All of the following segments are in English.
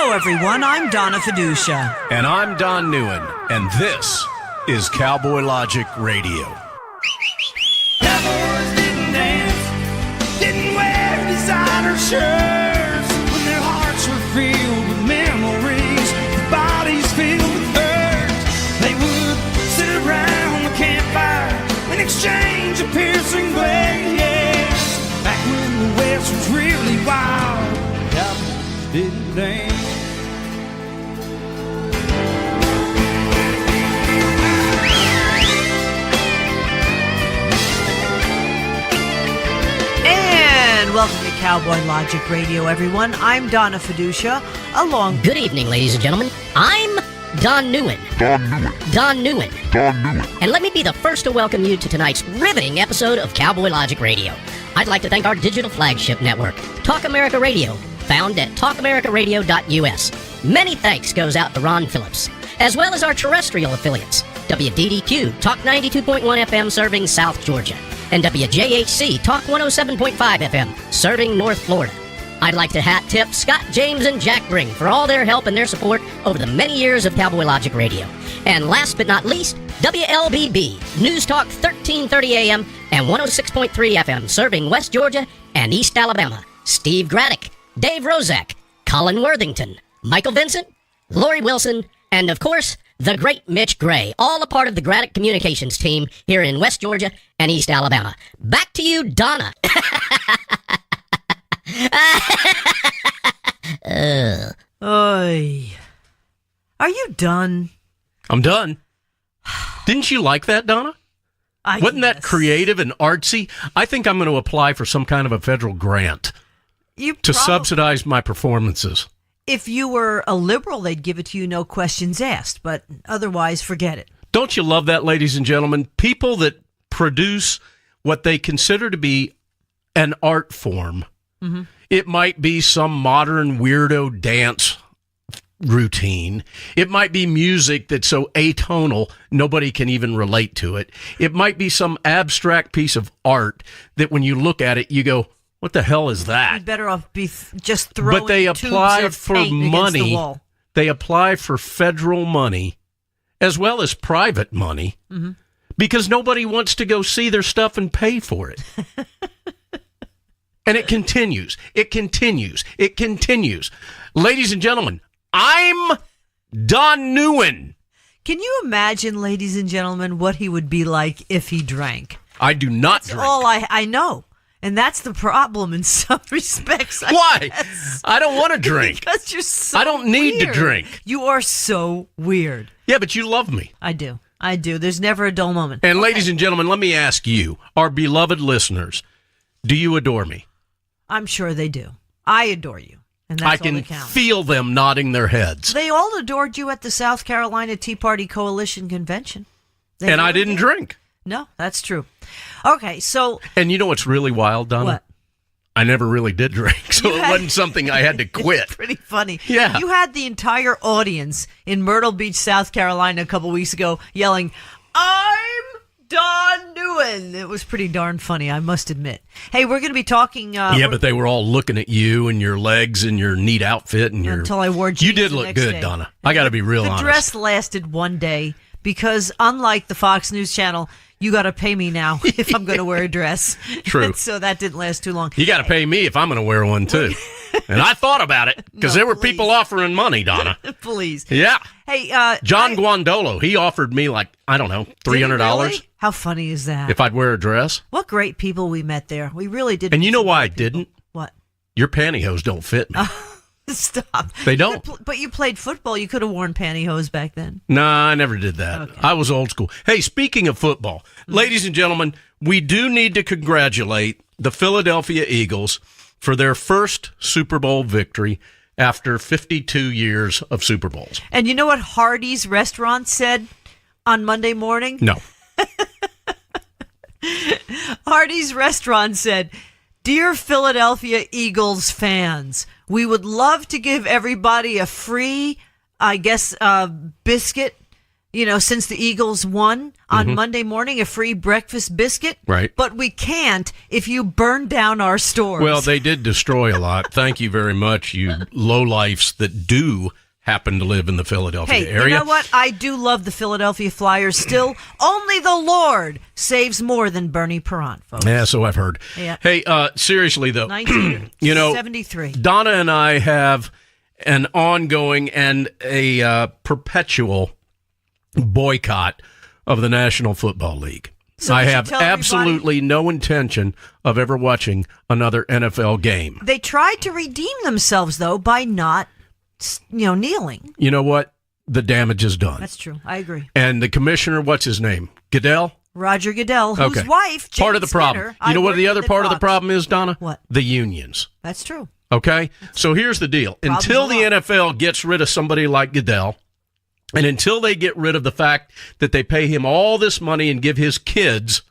Hello, everyone. I'm Donna Fiducia. And I'm Don Neuen, and this is Cowboy Logic Radio. Cowboys didn't dance, didn't wear designer shirts, when their hearts were filled with memories, their bodies filled with hurt. They would sit around the campfire and exchange a piercing glares. Back when the West was really wild, cowboys didn't dance. Welcome to Cowboy Logic Radio, everyone. I'm Donna Fiducia, along... Good evening, ladies and gentlemen. I'm Don Neuen. Don Neuen. And let me be the first to welcome you to tonight's riveting episode of Cowboy Logic Radio. I'd like to thank our digital flagship network, Talk America Radio, found at talkamericaradio.us. Many thanks goes out to Ron Phillips, as well as our terrestrial affiliates, WDDQ, Talk 92.1 FM serving South Georgia, and WJHC, Talk 107.5 FM, serving North Florida. I'd like to hat tip Scott, James, and Jack Bring for all their help and their support over the many years of Cowboy Logic Radio. And last but not least, WLBB, News Talk 1330 AM and 106.3 FM, serving West Georgia and East Alabama. Steve Graddick, Dave Rozak, Colin Worthington, Michael Vincent, Lori Wilson, and of course, the great Mitch Gray, all a part of the Graddick Communications team here in West Georgia and East Alabama. Back to you, Donna. Oy. Are you done? I'm done. Didn't you like that, Donna? Wasn't that creative and artsy? I think I'm going to apply for some kind of a federal grant to subsidize my performances. If you were a liberal, they'd give it to you, no questions asked, but otherwise, forget it. Don't you love that, ladies and gentlemen? People that produce what they consider to be an art form. Mm-hmm. It might be some modern weirdo dance routine. It might be music that's so atonal, nobody can even relate to it. It might be some abstract piece of art that when you look at it, you go, what the hell is that? You'd better off be just throwing But they apply tubes of for paint money. against the wall. They apply for federal money as well as private money because nobody wants to go see their stuff and pay for it. And it continues. It continues. It continues. Ladies and gentlemen, I'm Don Neuen. Can you imagine, ladies and gentlemen, what he would be like if he drank? I do not drink. That's all I know. And that's the problem in some respects. Why? I don't want to drink. Because you're so I don't need weird. to drink. You are so weird. Yeah, but you love me. I do. There's never a dull moment. And ladies and gentlemen, let me ask you, our beloved listeners, do you adore me? I'm sure they do. I adore you. And that's I all can that counts. feel them nodding their heads. They all adored you at the South Carolina Tea Party Coalition convention. And I didn't drink. No, that's true. Okay, so... And you know what's really wild, Donna? What? I never really did drink, so it wasn't something I had to quit. It's pretty funny. Yeah. You had the entire audience in Myrtle Beach, South Carolina a couple weeks ago yelling, I'm Don Neuen. It was pretty darn funny, I must admit. Hey, we're going to be talking... yeah, but they were all looking at you and your legs and your neat outfit and your... Until I wore jeans. You did the look next good, day. Donna. I got to be real honest. The dress lasted one day because unlike the Fox News Channel, you got to pay me now if I'm going to wear a dress. True. So that didn't last too long. You got to pay me if I'm going to wear one, too. And I thought about it because there were people offering money, Donna. Please. Yeah. Hey, John Guandolo, he offered me like, I don't know, $300 really? How funny is that? if I'd wear a dress. What great people we met there. We really did. And you know why I didn't? What? Your pantyhose don't fit me. Stop. They don't. But you played football. You could have worn pantyhose back then. Nah, I never did that. Okay. I was old school. Hey, speaking of football, ladies and gentlemen, we do need to congratulate the Philadelphia Eagles for their first Super Bowl victory after 52 years of Super Bowls. And you know what Hardee's restaurant said on Monday morning? No. Hardee's restaurant said, Dear Philadelphia Eagles fans, we would love to give everybody a free, I guess, biscuit since the Eagles won on Monday morning, a free breakfast biscuit. Right. But we can't if you burn down our stores. Well, they did destroy a lot. Thank you very much, you lowlifes that do happen to live in the Philadelphia area. You know what? I do love the Philadelphia Flyers still. Only the Lord saves more than Bernie Perrant, folks. Yeah, so I've heard. Yeah. Hey, seriously, though, 1973. Donna and I have an ongoing and a perpetual boycott of the National Football League. So I we should have tell absolutely no intention of ever watching another NFL game. They tried to redeem themselves, though, by not, kneeling. You know what? The damage is done. That's true. I agree. And the commissioner, what's his name? Goodell? Roger Goodell, whose Okay. wife, Jane part of the problem. Skinner, You know I what the worked other with part at of the Fox. problem is, Donna? What? The unions. That's true. Okay? So here's the deal. Problems Until a the lot. NFL gets rid of somebody like Goodell, and until they get rid of the fact that they pay him all this money and give his kids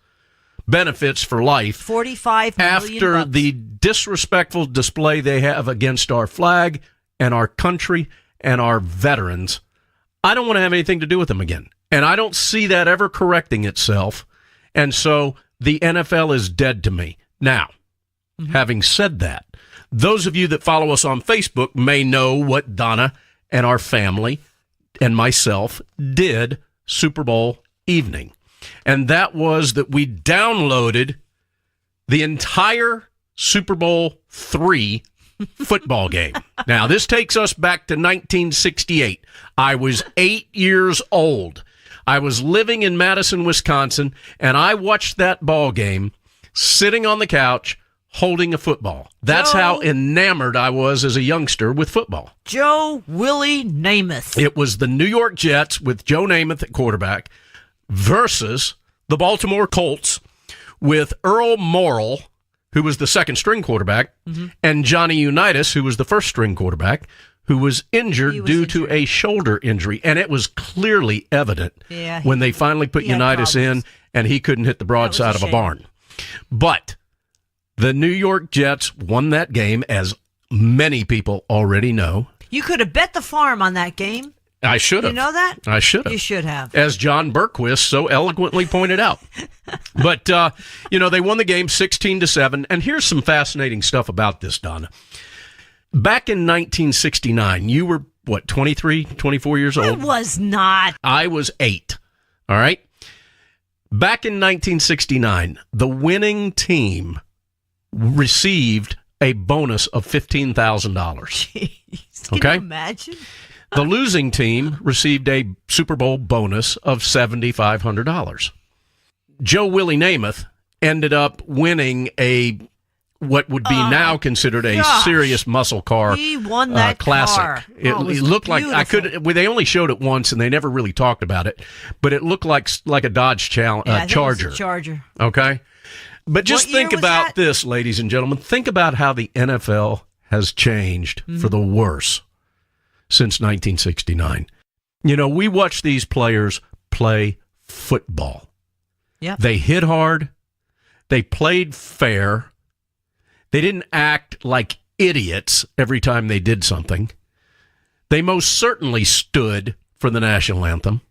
benefits for life, $45 million after bucks. the disrespectful display they have against our flag and our country and our veterans, I don't want to have anything to do with them again. And I don't see that ever correcting itself. And so the NFL is dead to me. Now, having said that, those of you that follow us on Facebook may know what Donna and our family and myself did Super Bowl evening. And that was that we downloaded the entire Super Bowl III football game. Now, this takes us back to 1968. I was 8 years old. I was living in Madison, Wisconsin, and I watched that ball game sitting on the couch holding a football. That's how enamored I was as a youngster with football. Joe Willie Namath. It was the New York Jets with Joe Namath at quarterback versus the Baltimore Colts with Earl Morrall, who was the second string quarterback, and Johnny Unitas, who was the first string quarterback, who was injured due to a shoulder injury. And it was clearly evident when they finally put he had Unitas in problems. and he couldn't hit the broadside of a barn. But the New York Jets won that game, as many people already know. You could have bet the farm on that game. I should have. You know that? I should have. You should have. As John Berquist so eloquently pointed out. But, they won the game 16-7. And here's some fascinating stuff about this, Donna. Back in 1969, you were, 23, 24 years I old? was not. I was 8. All right? Back in 1969, the winning team received a bonus of $15,000. Jeez. Can Okay? you imagine? The losing team received a Super Bowl bonus of $7,500. Joe Willie Namath ended up winning what would be now considered a serious muscle car. He won that classic. car. It was looked like beautiful. they only showed it once and they never really talked about it, but it looked like a Dodge I think it was Charger. a Charger. Okay, but just What year think was about that? this, ladies and gentlemen. Think about how the NFL has changed for the worse since 1969. We watch these players play football. Yeah. They hit hard. They played fair. They didn't act like idiots every time they did something. They most certainly stood for the national anthem.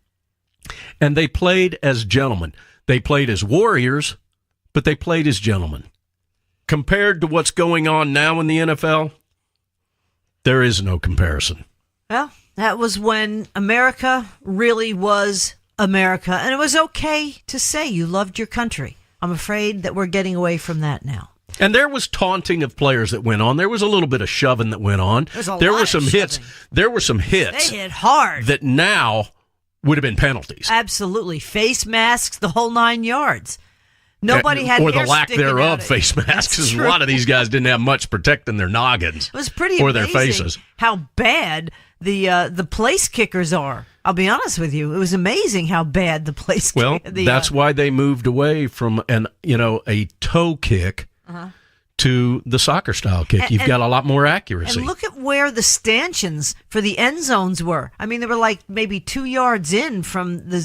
And they played as gentlemen. They played as warriors, but they played as gentlemen. Compared to what's going on now in the NFL, there is no comparison. Well, that was when America really was America. And it was okay to say you loved your country. I'm afraid that we're getting away from that now. And there was taunting of players that went on. There was a little bit of shoving that went on. There were some hits. There were some hits. They hit hard. That now would have been penalties. Absolutely. Face masks, the whole 9 yards. Nobody had or the hair lack sticking out thereof of it. face masks. That's 'Cause a true. lot of these guys didn't have much protecting their noggins. It was pretty or amazing their faces. how bad the place kickers are. I'll be honest with you. It was amazing how bad the place Well, that's why they moved away from a toe kick to the soccer style kick. You've got a lot more accuracy. And look at where the stanchions for the end zones were. I mean, they were like maybe 2 yards in from the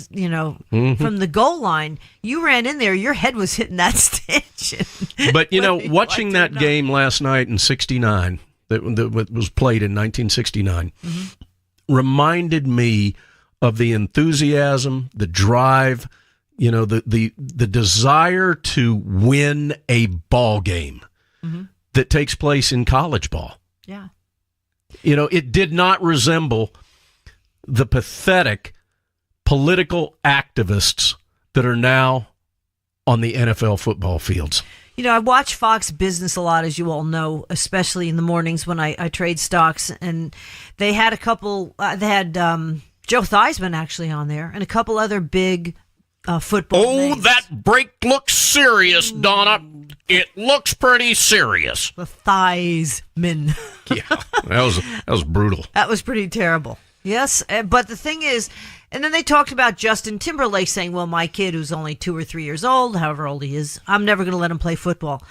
from the goal line. You ran in there, your head was hitting that stanchion. But Whether you watching liked it or that not. game last night in '69, that was played in 1969, reminded me of the enthusiasm, the drive, the desire to win a ball game that takes place in college ball. Yeah. It did not resemble the pathetic political activists that are now on the NFL football fields. I watch Fox Business a lot, as you all know, especially in the mornings when I trade stocks. And they had Joe Theismann actually on there and a couple other big football names. That break looks serious, Donna. It looks pretty serious. The Theismann. Yeah, that was brutal. That was pretty terrible. Yes, but the thing is, and then they talked about Justin Timberlake saying, well, my kid who's only 2 or 3 years old, however old he is, I'm never going to let him play football.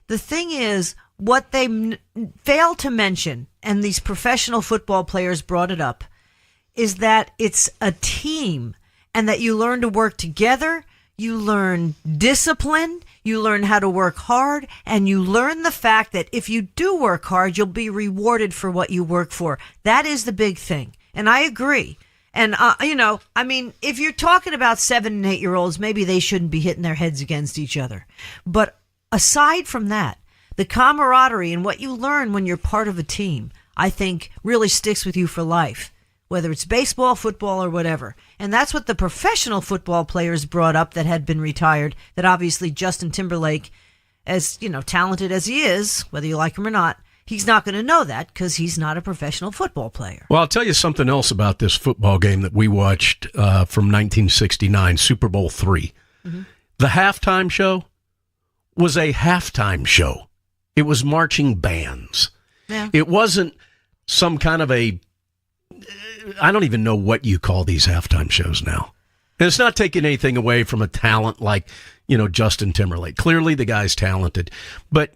The thing is, what they failed to mention, and these professional football players brought it up, is that it's a team and that you learn to work together, you learn discipline, you learn how to work hard, and you learn the fact that if you do work hard, you'll be rewarded for what you work for. That is the big thing. And I agree. And, if you're talking about 7 and 8-year-olds, maybe they shouldn't be hitting their heads against each other. But aside from that, the camaraderie and what you learn when you're part of a team, I think really sticks with you for life, whether it's baseball, football, or whatever. And that's what the professional football players brought up that had been retired, that obviously Justin Timberlake, as, talented as he is, whether you like him or not, he's not going to know that because he's not a professional football player. Well, I'll tell you something else about this football game that we watched from 1969, Super Bowl III. Mm-hmm. The halftime show was a halftime show. It was marching bands. Yeah. It wasn't some kind of I don't even know what you call these halftime shows now. And it's not taking anything away from a talent like, Justin Timberlake. Clearly the guy's talented. But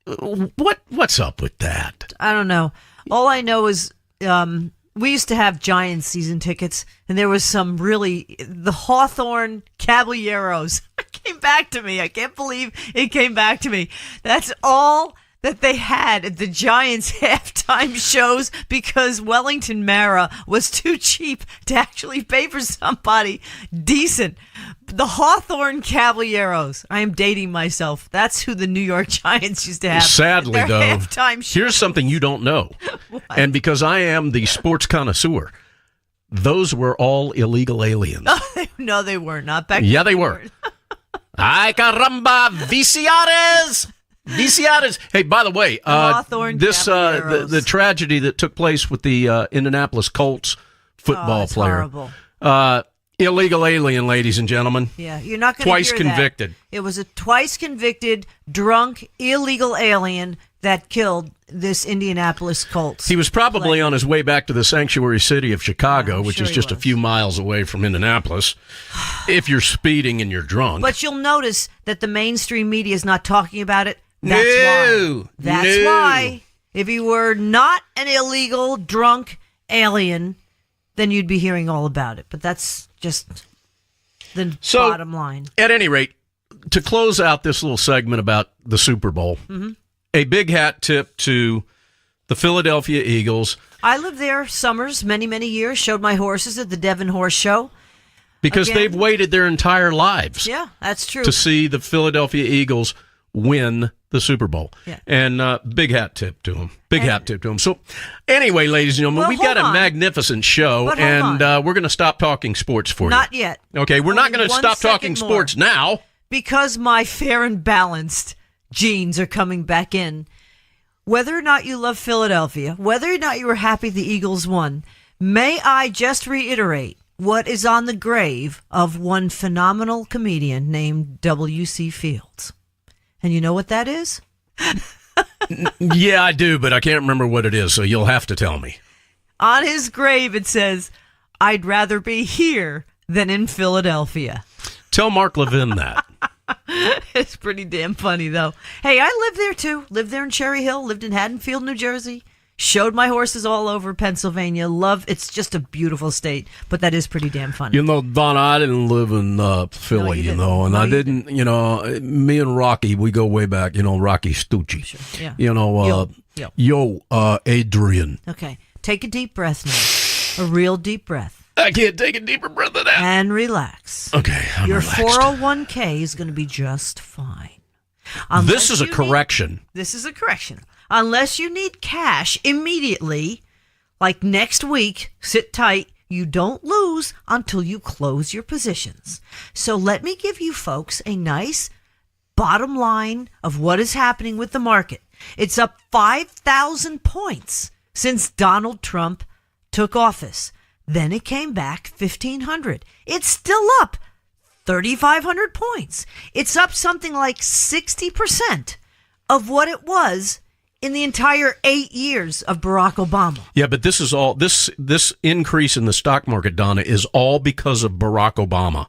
what's up with that? I don't know. All I know is we used to have Giants season tickets, and there was the Hawthorne Caballeros. It came back to me. I can't believe it came back to me. That's all that they had at the Giants halftime shows because Wellington Mara was too cheap to actually pay for somebody decent. The Hawthorne Caballeros. I am dating myself. That's who the New York Giants used to have. Sadly, at their though, halftime show. Here's something you don't know. And because I am the sports connoisseur, those were all illegal aliens. No, they were not back. Yeah, they were. Ay, caramba, VCRs! VCRs. Hey, by the way, the tragedy that took place with the Indianapolis Colts football player. Horrible. Illegal alien, ladies and gentlemen. Yeah, you're not going to twice hear convicted. That. It was a twice convicted, drunk, illegal alien that killed this Indianapolis Colts. He was probably on his way back to the sanctuary city of Chicago, which sure is just a few miles away from Indianapolis, if you're speeding and you're drunk. But you'll notice that the mainstream media is not talking about it. That's why. If you were not an illegal, drunk alien, then you'd be hearing all about it. But that's just the bottom line. At any rate, to close out this little segment about the Super Bowl, a big hat tip to the Philadelphia Eagles. I lived there summers, many, many years, showed my horses at the Devon Horse Show. Because they've waited their entire lives. Yeah, that's true. To see the Philadelphia Eagles win the Super Bowl. Yeah. And big hat tip to him. Hat tip to him. So anyway, ladies and gentlemen, we've got a magnificent show, and we're going to stop talking sports for you. Not yet. Okay, we're not going to stop talking sports now. Because my fair and balanced genes are coming back in. Whether or not you love Philadelphia, whether or not you were happy the Eagles won, may I just reiterate what is on the grave of one phenomenal comedian named W.C. Fields. And you know what that is? Yeah, I do, but I can't remember what it is, so you'll have to tell me. On his grave, it says, I'd rather be here than in Philadelphia. Tell Mark Levin that. It's pretty damn funny, though. Hey, I lived there, too. Lived there in Cherry Hill. Lived in Haddonfield, New Jersey. Showed my horses all over Pennsylvania. It's just a beautiful state, but that is pretty damn funny. You know, Don, I didn't live in Philly, I didn't, me and Rocky, we go way back, Rocky Stucci. Sure, yeah. Adrian. Okay, take a deep breath now. A real deep breath. I can't take a deeper breath than that. And relax. Okay, I'm Your relaxed. 401k is going to be just fine. This is a correction. This is a correction. Unless you need cash immediately, like next week, sit tight. You don't lose until you close your positions. So let me give you folks a nice bottom line of what is happening with the market. It's up 5,000 points since Donald Trump took office. Then it came back 1,500. It's still up 3,500 points. It's up something like 60% of what it was in the entire 8 years of Barack Obama. Yeah, but this is all this increase in the stock market, Donna, is all because of Barack Obama.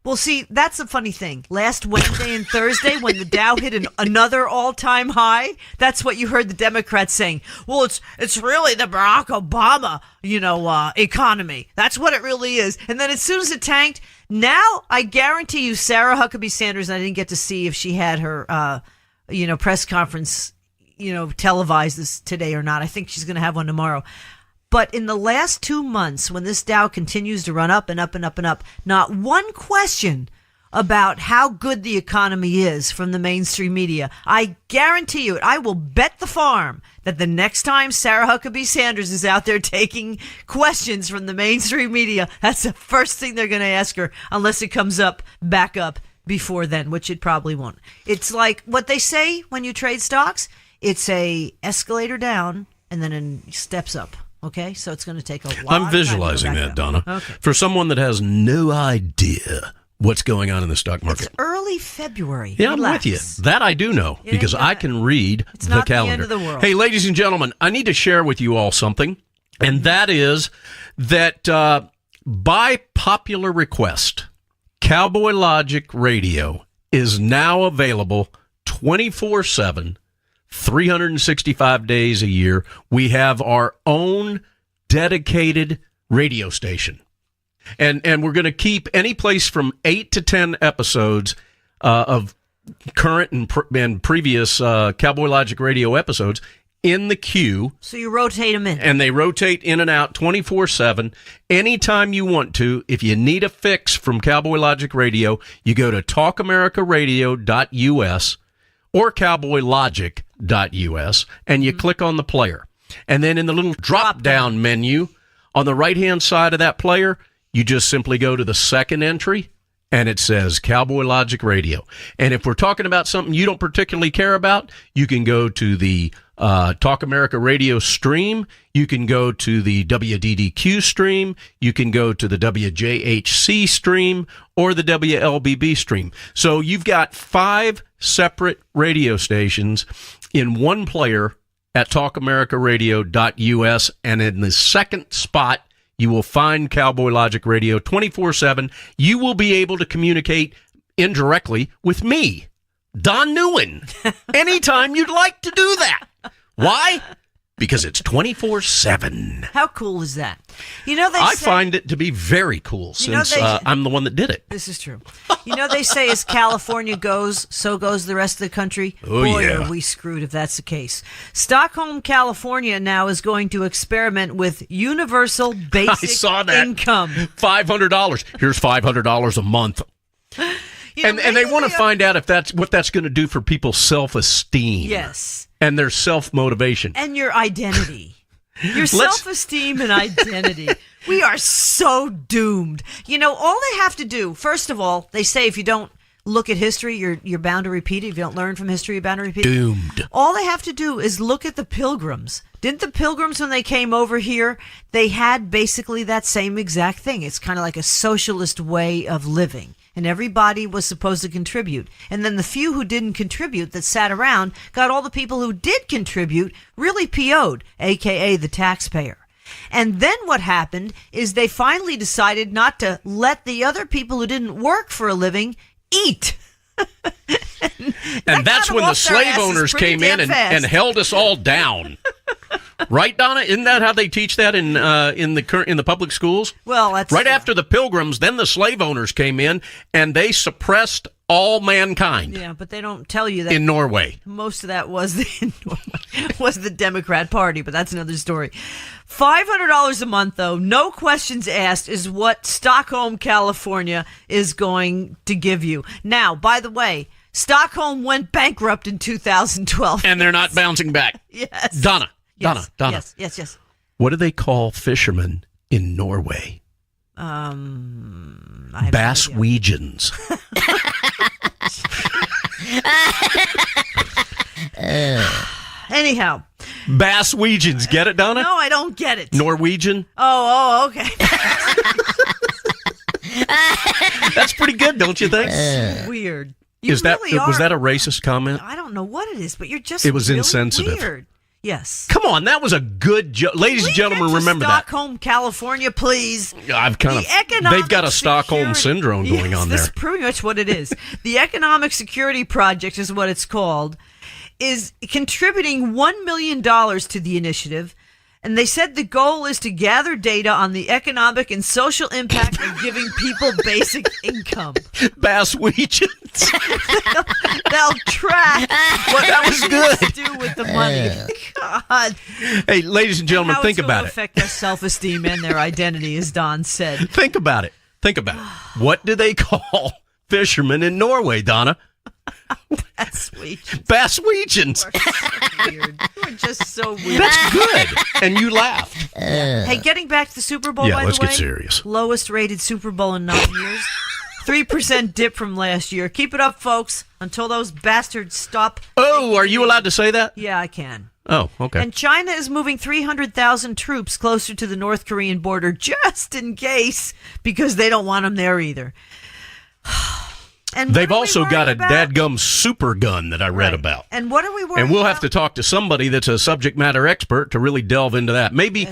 Well, see, that's the funny thing. Last Wednesday and Thursday, when the Dow hit another all-time high, that's what you heard the Democrats saying. Well, it's really the Barack Obama, economy. That's what it really is. And then as soon as it tanked, now I guarantee you, Sarah Huckabee Sanders, I didn't get to see if she had her, press conference, televised this today or not. I think she's going to have one tomorrow. But in the last 2 months, when this Dow continues to run up and up and up and up, not one question about how good the economy is from the mainstream media. I guarantee you, I will bet the farm that the next time Sarah Huckabee Sanders is out there taking questions from the mainstream media, that's the first thing they're going to ask her, unless it comes back up before then, which it probably won't. It's like what they say when you trade stocks. It's a escalator down and then it steps up. Okay, so it's going to take a lot. I'm visualizing that, Donna. Okay. For someone that has no idea what's going on in the stock market. It's early February. Yeah, Relax. I'm with you. That I do know because I can read the calendar. It's not the end of the world. Hey, ladies and gentlemen, I need to share with you all something, and that is that by popular request, Cowboy Logic Radio is now available 24/7. 365 days a year. We have our own dedicated radio station. And we're going to keep any place from 8 to 10 episodes of current and previous Cowboy Logic Radio episodes in the queue. So you rotate them in. And they rotate in and out 24/7. Anytime you want to. If you need a fix from Cowboy Logic Radio, you go to talkamericaradio.us or cowboylogic.us, and you click on the player. And then in the little drop-down menu on the right-hand side of that player, you just simply go to the second entry, and it says Cowboy Logic Radio. And if we're talking about something you don't particularly care about, you can go to the Talk America Radio stream. You can go to the WDDQ stream. You can go to the WJHC stream or the WLBB stream. So you've got 5 separate radio stations in one player at talkamericaradio.us. And in the second spot, you will find Cowboy Logic Radio 24/7. You will be able to communicate indirectly with me, Don NEUEN, anytime you'd like to do that. Why? Because it's 24/7. How cool is that? I find it to be very cool since I'm the one that did it. This is true. They say as California goes, so goes the rest of the country. Oh, Boy, yeah. are we screwed if that's the case. Stockholm, California now is going to experiment with universal basic I saw that. income. $500. Here's $500 a month. And they want to find out if that's going to do for people's self-esteem. Yes. And their self-motivation. And your identity. Your self-esteem and identity. We are so doomed. All they have to do, first of all, they say if you don't look at history, you're bound to repeat it. If you don't learn from history, you're bound to repeat it. Doomed. All they have to do is look at the Pilgrims. Didn't the Pilgrims, when they came over here, they had basically that same exact thing. It's kind of like a socialist way of living. And everybody was supposed to contribute. And then the few who didn't contribute that sat around got all the people who did contribute really PO'd, a.k.a. the taxpayer. And then what happened is they finally decided not to let the other people who didn't work for a living eat. And that's when the slave owners came in and held us all down. Right, Donna? Isn't that how they teach that in the public schools? Well, that's right after the Pilgrims. Then the slave owners came in and they suppressed all mankind Yeah, but they don't tell you that in Norway. most of that was the Democrat Party, but that's another story. $500 a month, though, no questions asked, is what Stockholm, California is going to give you. Now, by the way, Stockholm went bankrupt in 2012. And they're not bouncing back. Yes. Donna. Yes. What do they call fishermen in Norway? I have no idea. Basswegians. Anyhow. Basswegians. Get it, Donna? No, I don't get it. Norwegian? Oh, okay. That's pretty good, don't you think? Weird. Was that a racist comment? I don't know what it is, but you're just It was really insensitive. Weird. Yes. Come on, that was a good joke. Ladies and gentlemen, remember that. Stockholm, California, please. They've got a Stockholm syndrome going on there. That's pretty much what it is. The Economic Security Project is what it's called, is contributing $1 million to the initiative. And they said the goal is to gather data on the economic and social impact of giving people basic income. Basswegians. They'll track what that was good. do with the money. God. Hey, ladies and gentlemen, think about it. Affect their self-esteem and their identity, as Don said. Think about it. What do they call fishermen in Norway, Donna? Basswegians. Weird. You're just so weird. That's good. And you laughed. Hey, getting back to the Super Bowl, by the way. Let's get serious. Lowest rated Super Bowl in 9 years. 3% dip from last year. Keep it up, folks, until those bastards stop. Oh, are you allowed to say that? Yeah, I can. Oh, okay. And China is moving 300,000 troops closer to the North Korean border just in case, because they don't want them there either. And they've also got a dadgum super gun that I read about. And what are we worried about? And we'll have to talk to somebody that's a subject matter expert to really delve into that. Maybe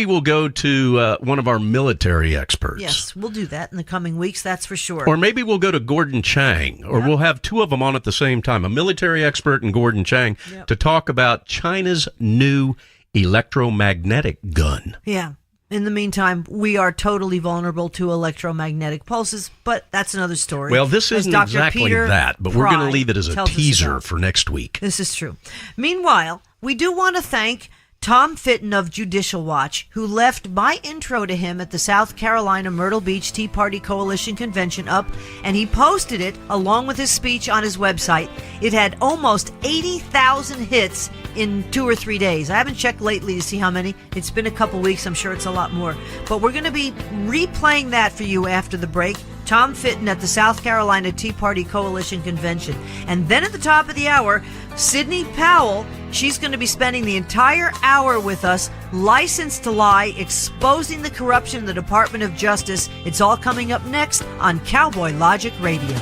we'll go to one of our military experts. Yes, we'll do that in the coming weeks, that's for sure. Or maybe we'll go to Gordon Chang, or we'll have two of them on at the same time, a military expert and Gordon Chang, to talk about China's new electromagnetic gun. Yeah. In the meantime, we are totally vulnerable to electromagnetic pulses, but that's another story. Well, this isn't exactly that, but we're going to leave it as a teaser for next week. This is true. Meanwhile, we do want to thank Tom Fitton of Judicial Watch, who left my intro to him at the South Carolina Myrtle Beach Tea Party Coalition Convention up, and he posted it along with his speech on his website. It had almost 80,000 hits in 2 or 3 days. I haven't checked lately to see how many. It's been a couple weeks. I'm sure it's a lot more. But we're going to be replaying that for you after the break. Tom Fitton at the South Carolina Tea Party Coalition Convention. And then at the top of the hour, Sidney Powell, she's going to be spending the entire hour with us, licensed to lie, exposing the corruption in the Department of Justice. It's all coming up next on Cowboy Logic Radio.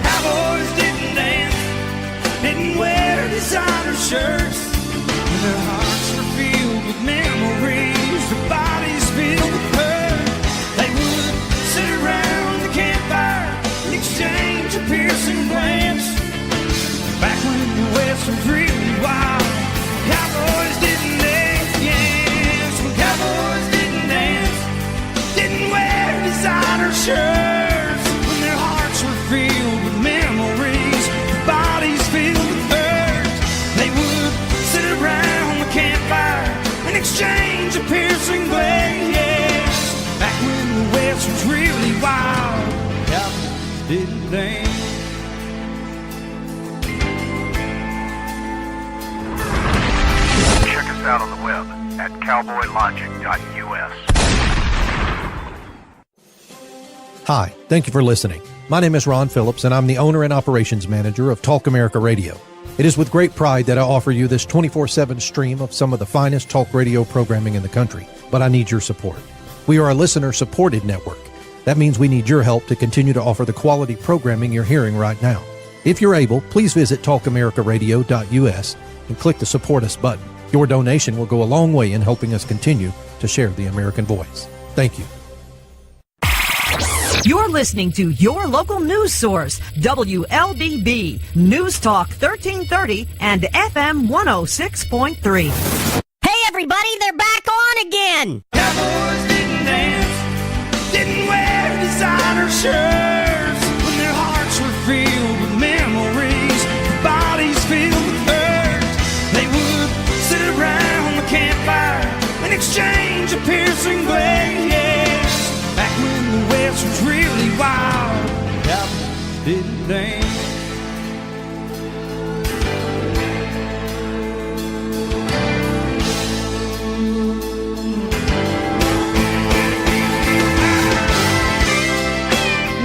Cowboys didn't dance, didn't wear designer shirts. Their hearts were filled with memories, their bodies filled with hurt. They would sit around the campfire and exchange a piercing glance. Back when the West was really wild, cowboys didn't dance, yes. When cowboys didn't dance, didn't wear designer shirts. When their hearts were filled with memories, their bodies filled with hurt. They would sit around the campfire and exchange a piercing glance, yes. Back when the West was really wild, cowboys didn't dance. Check us out on the web at cowboylogic.us. Hi, thank you for listening. My name is Ron Phillips, and I'm the owner and operations manager of Talk America Radio. It is with great pride that I offer you this 24/7 stream of some of the finest talk radio programming in the country, but I need your support. We are a listener-supported network. That means we need your help to continue to offer the quality programming you're hearing right now. If you're able, please visit talkamericaradio.us and click the Support Us button. Your donation will go a long way in helping us continue to share the American voice. Thank you. You're listening to your local news source, WLBB, News Talk 1330 and FM 106.3. Hey, everybody, they're back on again. Cowboys didn't dance, didn't wear designer shirts. When their hearts were Dame.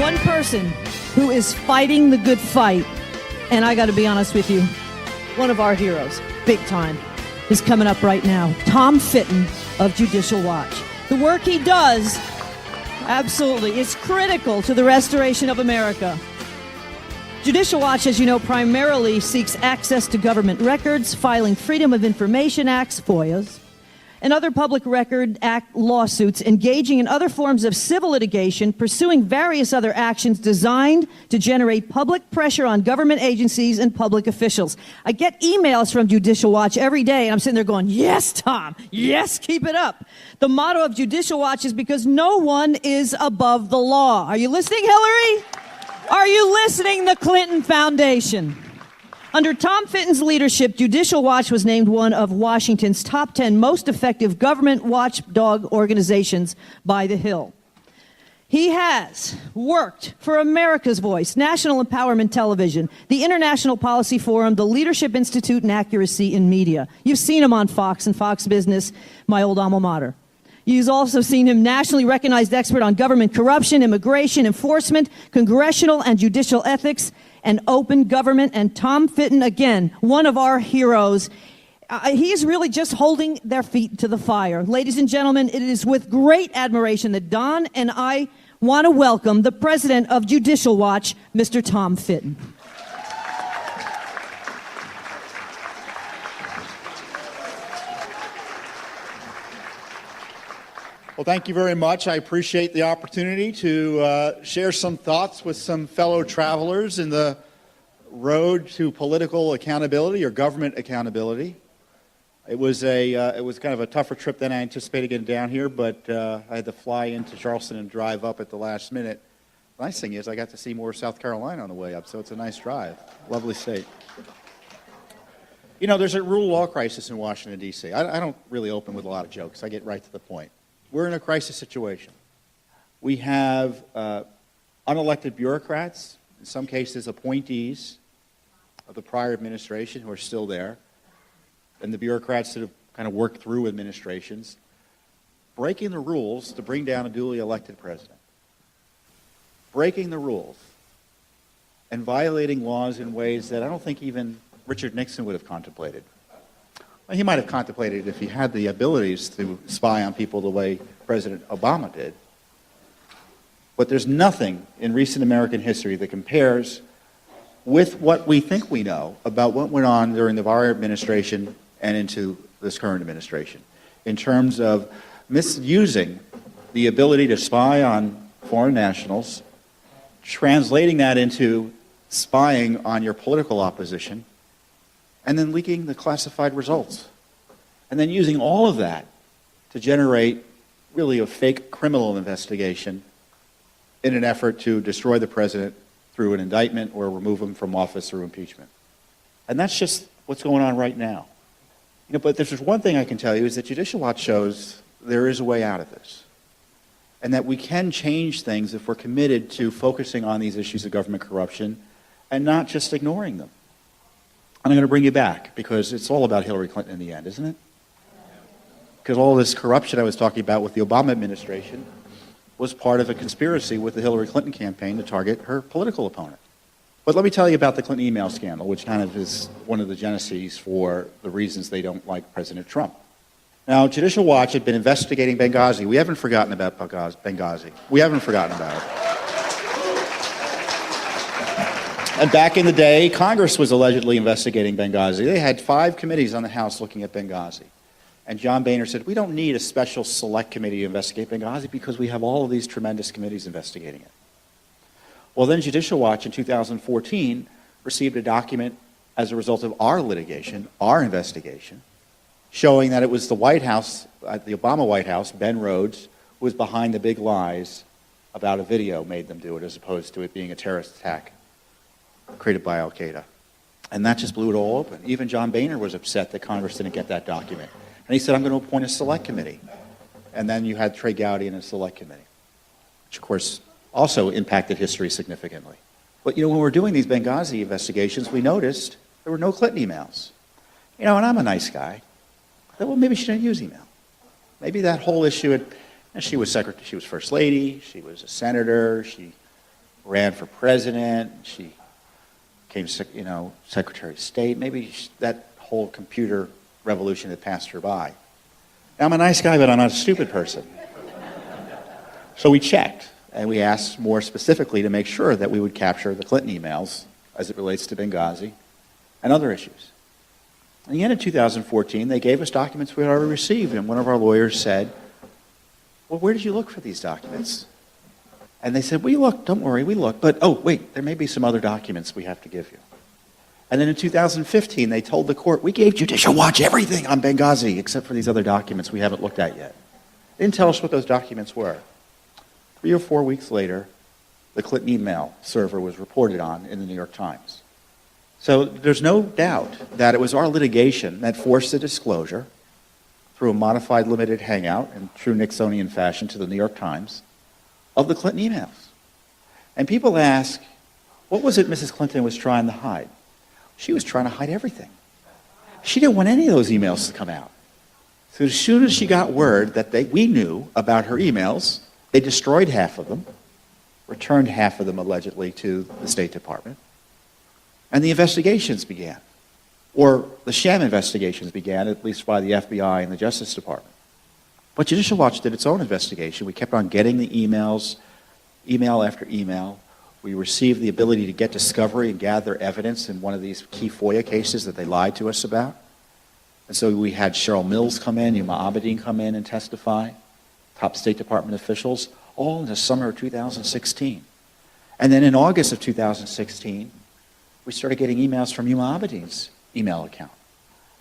One person who is fighting the good fight, and I got to be honest with you, one of our heroes, big time, is coming up right now. Tom Fitton of Judicial Watch. The work he does, absolutely, is critical to the restoration of America. Judicial Watch, as you know, primarily seeks access to government records, filing Freedom of Information Acts, FOIAs, and other Public Record Act lawsuits, engaging in other forms of civil litigation, pursuing various other actions designed to generate public pressure on government agencies and public officials. I get emails from Judicial Watch every day, and I'm sitting there going, yes, Tom, yes, keep it up. The motto of Judicial Watch is because no one is above the law. Are you listening, Hillary? Are you listening, the Clinton Foundation? Under Tom Fitton's leadership, Judicial Watch was named one of Washington's top 10 most effective government watchdog organizations by The Hill. He has worked for America's Voice, National Empowerment Television, the International Policy Forum, the Leadership Institute, and Accuracy in Media. You've seen him on Fox and Fox Business, my old alma mater. You've also seen him nationally recognized expert on government corruption, immigration enforcement, congressional and judicial ethics, and open government. And Tom Fitton, again, one of our heroes. He's really just holding their feet to the fire. Ladies and gentlemen, it is with great admiration that Don and I want to welcome the president of Judicial Watch, Mr. Tom Fitton. Well, thank you very much. I appreciate the opportunity to share some thoughts with some fellow travelers in the road to political accountability or government accountability. It was kind of a tougher trip than I anticipated getting down here, but I had to fly into Charleston and drive up at the last minute. The nice thing is I got to see more of South Carolina on the way up, so it's a nice drive. Lovely state. You know, there's a rule of law crisis in Washington, D.C. I don't really open with a lot of jokes. I get right to the point. We're in a crisis situation. We have unelected bureaucrats, in some cases appointees of the prior administration who are still there, and the bureaucrats that have kind of worked through administrations, breaking the rules to bring down a duly elected president. Breaking the rules and violating laws in ways that I don't think even Richard Nixon would have contemplated. Well, he might have contemplated if he had the abilities to spy on people the way President Obama did. But there's nothing in recent American history that compares with what we think we know about what went on during the prior administration and into this current administration in terms of misusing the ability to spy on foreign nationals, translating that into spying on your political opposition, and then leaking the classified results. And then using all of that to generate really a fake criminal investigation in an effort to destroy the president through an indictment or remove him from office through impeachment. And that's just what's going on right now. You know, but there's one thing I can tell you is that Judicial Watch shows there is a way out of this. And that we can change things if we're committed to focusing on these issues of government corruption and not just ignoring them. And I'm going to bring you back because it's all about Hillary Clinton in the end, isn't it? Because all this corruption I was talking about with the Obama administration was part of a conspiracy with the Hillary Clinton campaign to target her political opponent. But let me tell you about the Clinton email scandal, which kind of is one of the geneses for the reasons they don't like President Trump. Now, Judicial Watch had been investigating Benghazi. We haven't forgotten about Benghazi. We haven't forgotten about it. And back in the day, Congress was allegedly investigating Benghazi. They had 5 committees on the House looking at Benghazi. And John Boehner said, we don't need a special select committee to investigate Benghazi because we have all of these tremendous committees investigating it. Well, then Judicial Watch in 2014 received a document as a result of our litigation, our investigation, showing that it was the White House, the Obama White House, Ben Rhodes, who was behind the big lies about a video made them do it as opposed to it being a terrorist attack created by Al-Qaeda. And that just blew it all open. Even John Boehner was upset that Congress didn't get that document. And he said, I'm going to appoint a select committee. And then you had Trey Gowdy in a select committee, which of course also impacted history significantly. But, when we're doing these Benghazi investigations, we noticed there were no Clinton emails. And I'm a nice guy. I thought, well, maybe she didn't use email. Maybe that whole issue and she was she was first lady, she was a senator, she ran for president, she became, Secretary of State. Maybe that whole computer revolution had passed her by. Now, I'm a nice guy, but I'm not a stupid person. So we checked, and we asked more specifically to make sure that we would capture the Clinton emails as it relates to Benghazi and other issues. In the end of 2014, they gave us documents we had already received, and one of our lawyers said, well, where did you look for these documents? And they said, we looked, don't worry, we looked, but, oh, wait, there may be some other documents we have to give you. And then in 2015, they told the court, we gave Judicial Watch everything on Benghazi except for these other documents we haven't looked at yet. They didn't tell us what those documents were. 3 or 4 weeks later, the Clinton email server was reported on in the New York Times. So there's no doubt that it was our litigation that forced the disclosure through a modified limited hangout in true Nixonian fashion to the New York Times of the Clinton emails. And people ask, what was it Mrs. Clinton was trying to hide? She was trying to hide everything. She didn't want any of those emails to come out. So as soon as she got word that we knew about her emails, they destroyed half of them, returned half of them allegedly to the State Department, and the investigations began. Or the sham investigations began, at least by the FBI and the Justice Department. But Judicial Watch did its own investigation. We kept on getting the emails, email after email. We received the ability to get discovery and gather evidence in one of these key FOIA cases that they lied to us about. And so we had Cheryl Mills come in, Yuma Abedin come in and testify, top State Department officials, all in the summer of 2016. And then in August of 2016, we started getting emails from Yuma Abedin's email account.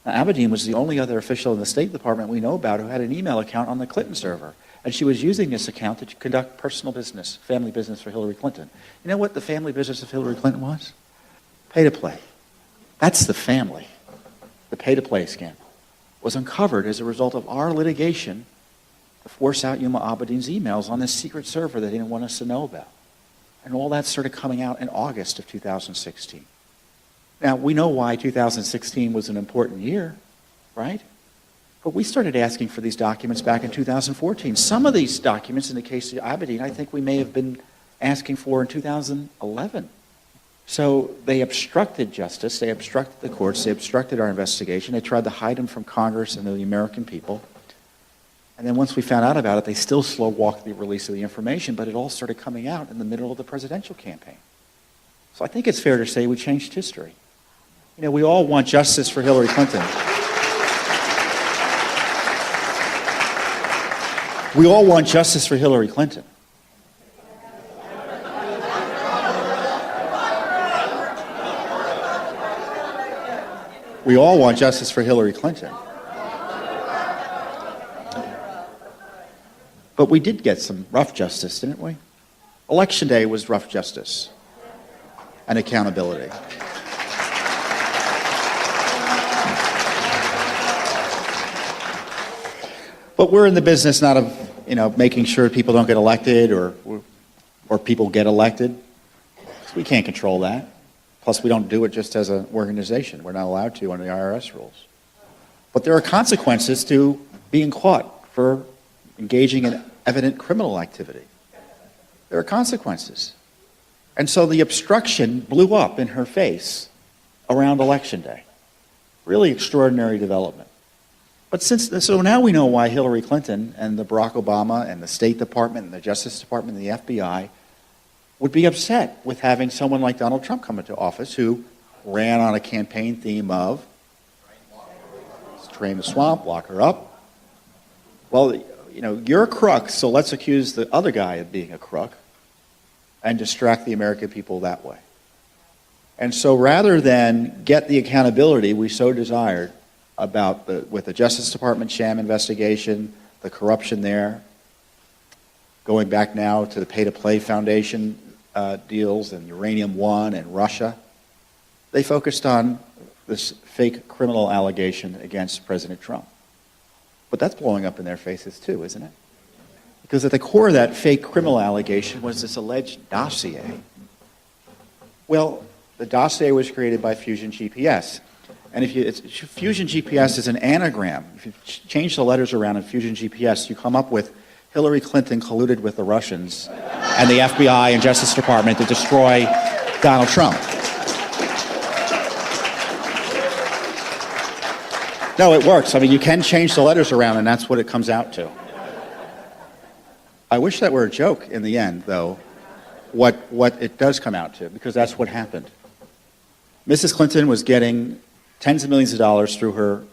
Now, Abedin was the only other official in the State Department we know about who had an email account on the Clinton server. And she was using this account to conduct personal business, family business for Hillary Clinton. You know what the family business of Hillary Clinton was? Pay to play. That's the family. The pay to play scandal was uncovered as a result of our litigation to force out Yuma Abedin's emails on this secret server they didn't want us to know about. And all that started coming out in August of 2016. Now, we know why 2016 was an important year, right? But we started asking for these documents back in 2014. Some of these documents, in the case of Abedin, I think we may have been asking for in 2011. So they obstructed justice, they obstructed the courts, they obstructed our investigation, they tried to hide them from Congress and the American people. And then once we found out about it, they still slow-walked the release of the information, but it all started coming out in the middle of the presidential campaign. So I think it's fair to say we changed history. We all want justice for Hillary Clinton. We all want justice for Hillary Clinton. We all want justice for Hillary Clinton. But we did get some rough justice, didn't we? Election day was rough justice and accountability. But we're in the business not of, making sure people don't get elected or people get elected. We can't control that. Plus, we don't do it just as an organization. We're not allowed to under the IRS rules. But there are consequences to being caught for engaging in evident criminal activity. There are consequences. And so the obstruction blew up in her face around Election Day. Really extraordinary development. But so now we know why Hillary Clinton and the Barack Obama and the State Department and the Justice Department and the FBI would be upset with having someone like Donald Trump come into office who ran on a campaign theme of drain the swamp, lock her up. Well, you're a crook, so let's accuse the other guy of being a crook and distract the American people that way. And so rather than get the accountability we so desired with the Justice Department sham investigation, the corruption there, going back now to the Pay-to-Play Foundation deals and Uranium One and Russia, they focused on this fake criminal allegation against President Trump. But that's blowing up in their faces too, isn't it? Because at the core of that fake criminal allegation was this alleged dossier Well, the dossier was created by Fusion GPS. And Fusion GPS is an anagram. If you change the letters around in Fusion GPS, you come up with Hillary Clinton colluded with the Russians and the FBI and Justice Department to destroy Donald Trump. No, it works. I mean, you can change the letters around, and that's what it comes out to. I wish that were a joke in the end, though, what it does come out to, because that's what happened. Mrs. Clinton was getting tens of millions of dollars through her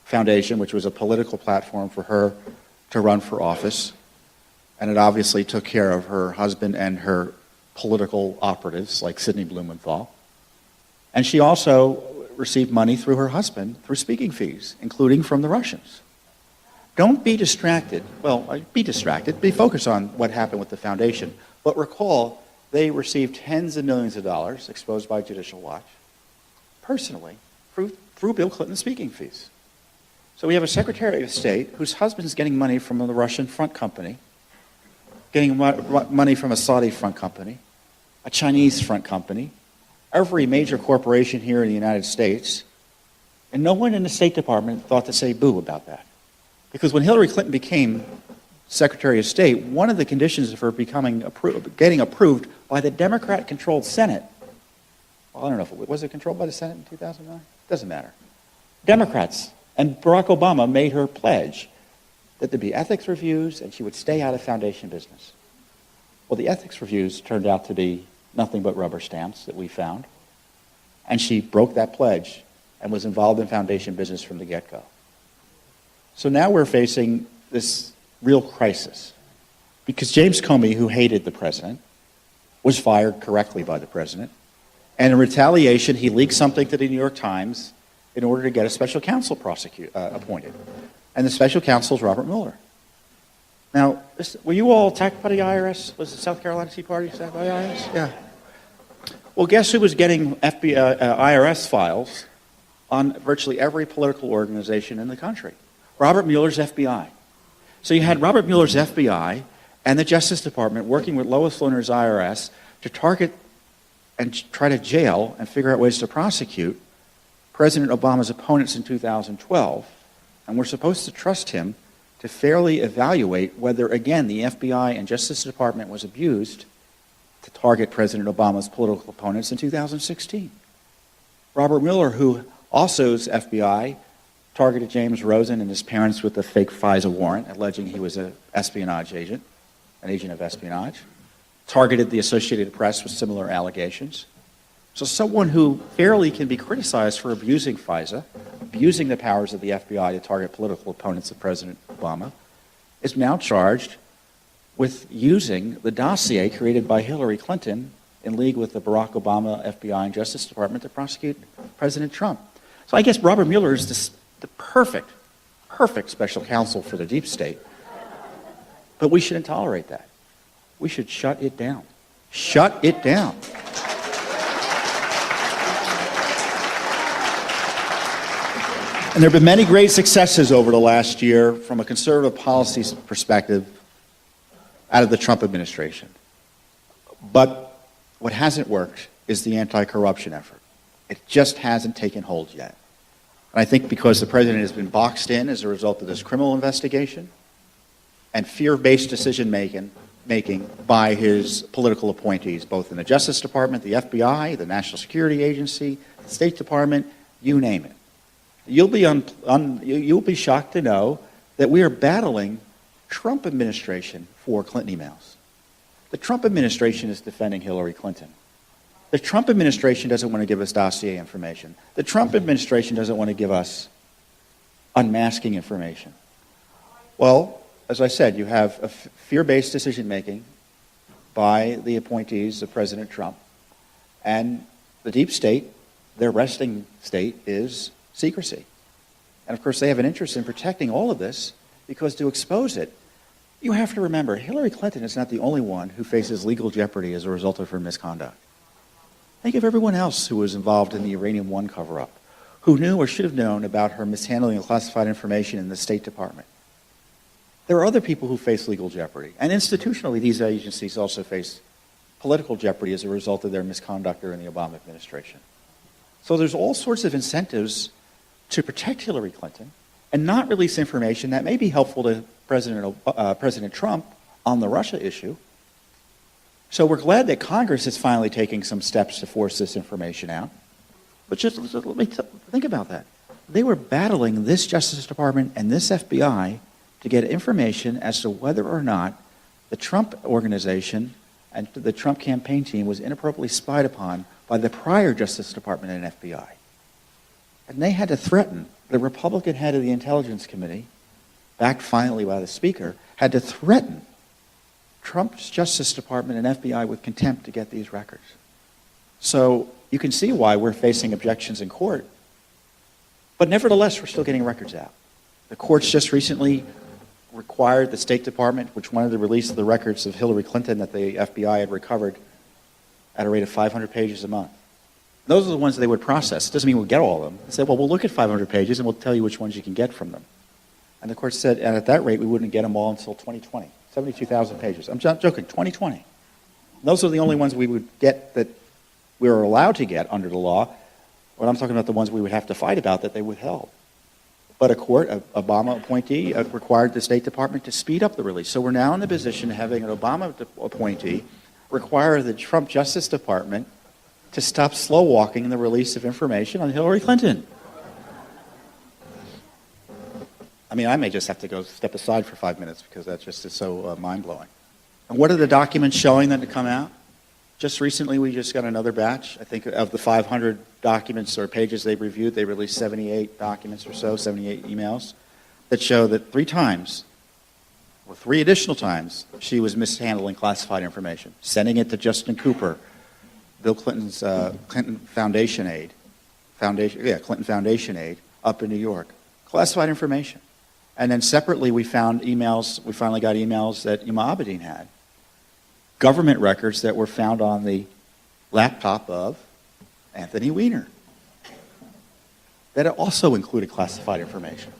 foundation, which was a political platform for her to run for office. And it obviously took care of her husband and her political operatives, like Sidney Blumenthal. And she also received money through her husband through speaking fees, including from the Russians. Don't be distracted. Well, be distracted. Be focused on what happened with the foundation. But recall, they received tens of millions of dollars, exposed by Judicial Watch, personally, through Bill Clinton's speaking fees. So we have a Secretary of State whose husband is getting money from the Russian front company, getting money from a Saudi front company, a Chinese front company, every major corporation here in the United States, and no one in the State Department thought to say boo about that. Because when Hillary Clinton became Secretary of State, one of the conditions of her getting approved by the Democrat-controlled Senate, well, I don't know if was it controlled by the Senate in 2009? Doesn't matter. Democrats and Barack Obama made her pledge that there'd be ethics reviews and she would stay out of foundation business. Well, the ethics reviews turned out to be nothing but rubber stamps that we found, and she broke that pledge and was involved in foundation business from the get-go. So now we're facing this real crisis because James Comey, who hated the president, was fired correctly by the president, and in retaliation, he leaked something to the New York Times in order to get a special counsel appointed. And the special counsel is Robert Mueller. Now, were you all attacked by the IRS? Was the South Carolina Tea Party attacked by the IRS? Yeah. Well, guess who was getting IRS files on virtually every political organization in the country? Robert Mueller's FBI. So you had Robert Mueller's FBI and the Justice Department working with Lois Lerner's IRS to target and try to jail and figure out ways to prosecute President Obama's opponents in 2012. And we're supposed to trust him to fairly evaluate whether, again, the FBI and Justice Department was abused to target President Obama's political opponents in 2016. Robert Mueller, who also's FBI, targeted James Rosen and his parents with a fake FISA warrant, alleging he was an espionage agent, an agent of espionage, targeted the Associated Press with similar allegations. So someone who fairly can be criticized for abusing FISA, abusing the powers of the FBI to target political opponents of President Obama, is now charged with using the dossier created by Hillary Clinton in league with the Barack Obama FBI and Justice Department to prosecute President Trump. So I guess Robert Mueller is the perfect special counsel for the deep state. But we shouldn't tolerate that. We should shut it down. Shut it down. And there have been many great successes over the last year from a conservative policy perspective out of the Trump administration. But what hasn't worked is the anti-corruption effort. It just hasn't taken hold yet. And I think because the president has been boxed in as a result of this criminal investigation and fear-based decision-making by his political appointees, both in the Justice Department, the FBI, the National Security Agency, the State Department, you name it. You'll be shocked to know that we are battling Trump administration for Clinton emails. The Trump administration is defending Hillary Clinton. The Trump administration doesn't want to give us dossier information. The Trump administration doesn't want to give us unmasking information. Well, as I said, you have a fear-based decision-making by the appointees of President Trump. And the deep state, their resting state, is secrecy. And of course, they have an interest in protecting all of this because to expose it, you have to remember, Hillary Clinton is not the only one who faces legal jeopardy as a result of her misconduct. Think of everyone else who was involved in the Uranium One cover-up, who knew or should have known about her mishandling of classified information in the State Department. There are other people who face legal jeopardy. And institutionally, these agencies also face political jeopardy as a result of their misconduct during the Obama administration. So there's all sorts of incentives to protect Hillary Clinton and not release information that may be helpful to President Trump on the Russia issue. So we're glad that Congress is finally taking some steps to force this information out. But just let me think about that. They were battling this Justice Department and this FBI to get information as to whether or not the Trump organization and the Trump campaign team was inappropriately spied upon by the prior Justice Department and FBI. And they had to threaten, the Republican head of the Intelligence Committee, backed finally by the Speaker, had to threaten Trump's Justice Department and FBI with contempt to get these records. So you can see why we're facing objections in court. But nevertheless, we're still getting records out. The courts just recently required the State Department, which wanted to release the records of Hillary Clinton that the FBI had recovered at a rate of 500 pages a month. Those are the ones they would process. It doesn't mean we'll get all of them. They said, well, we'll look at 500 pages and we'll tell you which ones you can get from them. And the court said, and at that rate, we wouldn't get them all until 2020. 72,000 pages. I'm joking, 2020. Those are the only ones we would get that we were allowed to get under the law. When I'm talking about the ones we would have to fight about that they withheld. But a court, an Obama appointee, required the State Department to speed up the release. So we're now in the position of having an Obama appointee require the Trump Justice Department to stop slow-walking the release of information on Hillary Clinton. I mean, I may just have to go step aside for 5 minutes because that just is so mind-blowing. And what are the documents showing that to come out? Just recently, we just got another batch. I think of the 500 documents or pages they've reviewed, they released 78 documents or so, 78 emails, that show that 3 times, or 3 additional times, she was mishandling classified information, sending it to Justin Cooper, Bill Clinton's Clinton Foundation aide, Clinton Foundation aide up in New York. Classified information. And then separately, we found emails, we finally got emails that Imam Abedin had. Government records that were found on the laptop of Anthony Weiner that also included classified information,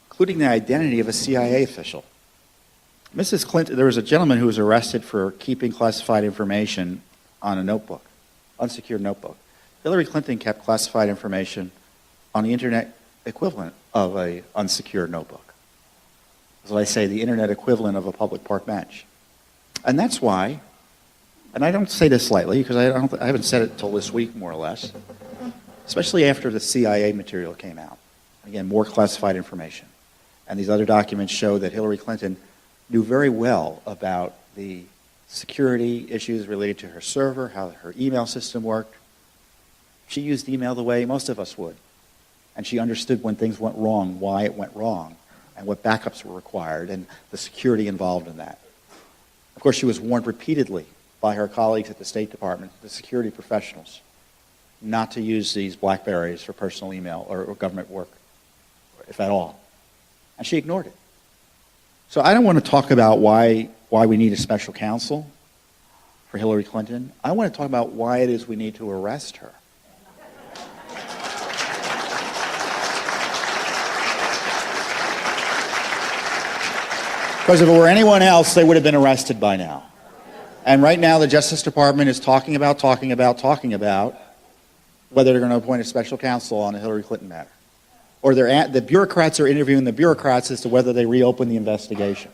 including the identity of a CIA official. Mrs. Clinton, there was a gentleman who was arrested for keeping classified information on a notebook, unsecured notebook. Hillary Clinton kept classified information on the internet equivalent of an unsecured notebook. As I say, the internet equivalent of a public park bench. And that's why, and I don't say this lightly because I haven't said it until this week, more or less, especially after the CIA material came out. Again, more classified information. And these other documents show that Hillary Clinton knew very well about the security issues related to her server, how her email system worked. She used email the way most of us would. And she understood when things went wrong, why it went wrong, and what backups were required, and the security involved in that. Of course, she was warned repeatedly by her colleagues at the State Department, the security professionals, not to use these BlackBerries for personal email or government work, if at all. And she ignored it. So I don't want to talk about why we need a special counsel for Hillary Clinton. I want to talk about why it is we need to arrest her. Because if it were anyone else, they would have been arrested by now. And right now, the Justice Department is talking about whether they're going to appoint a special counsel on the Hillary Clinton matter. Or the bureaucrats are interviewing the bureaucrats as to whether they reopen the investigation.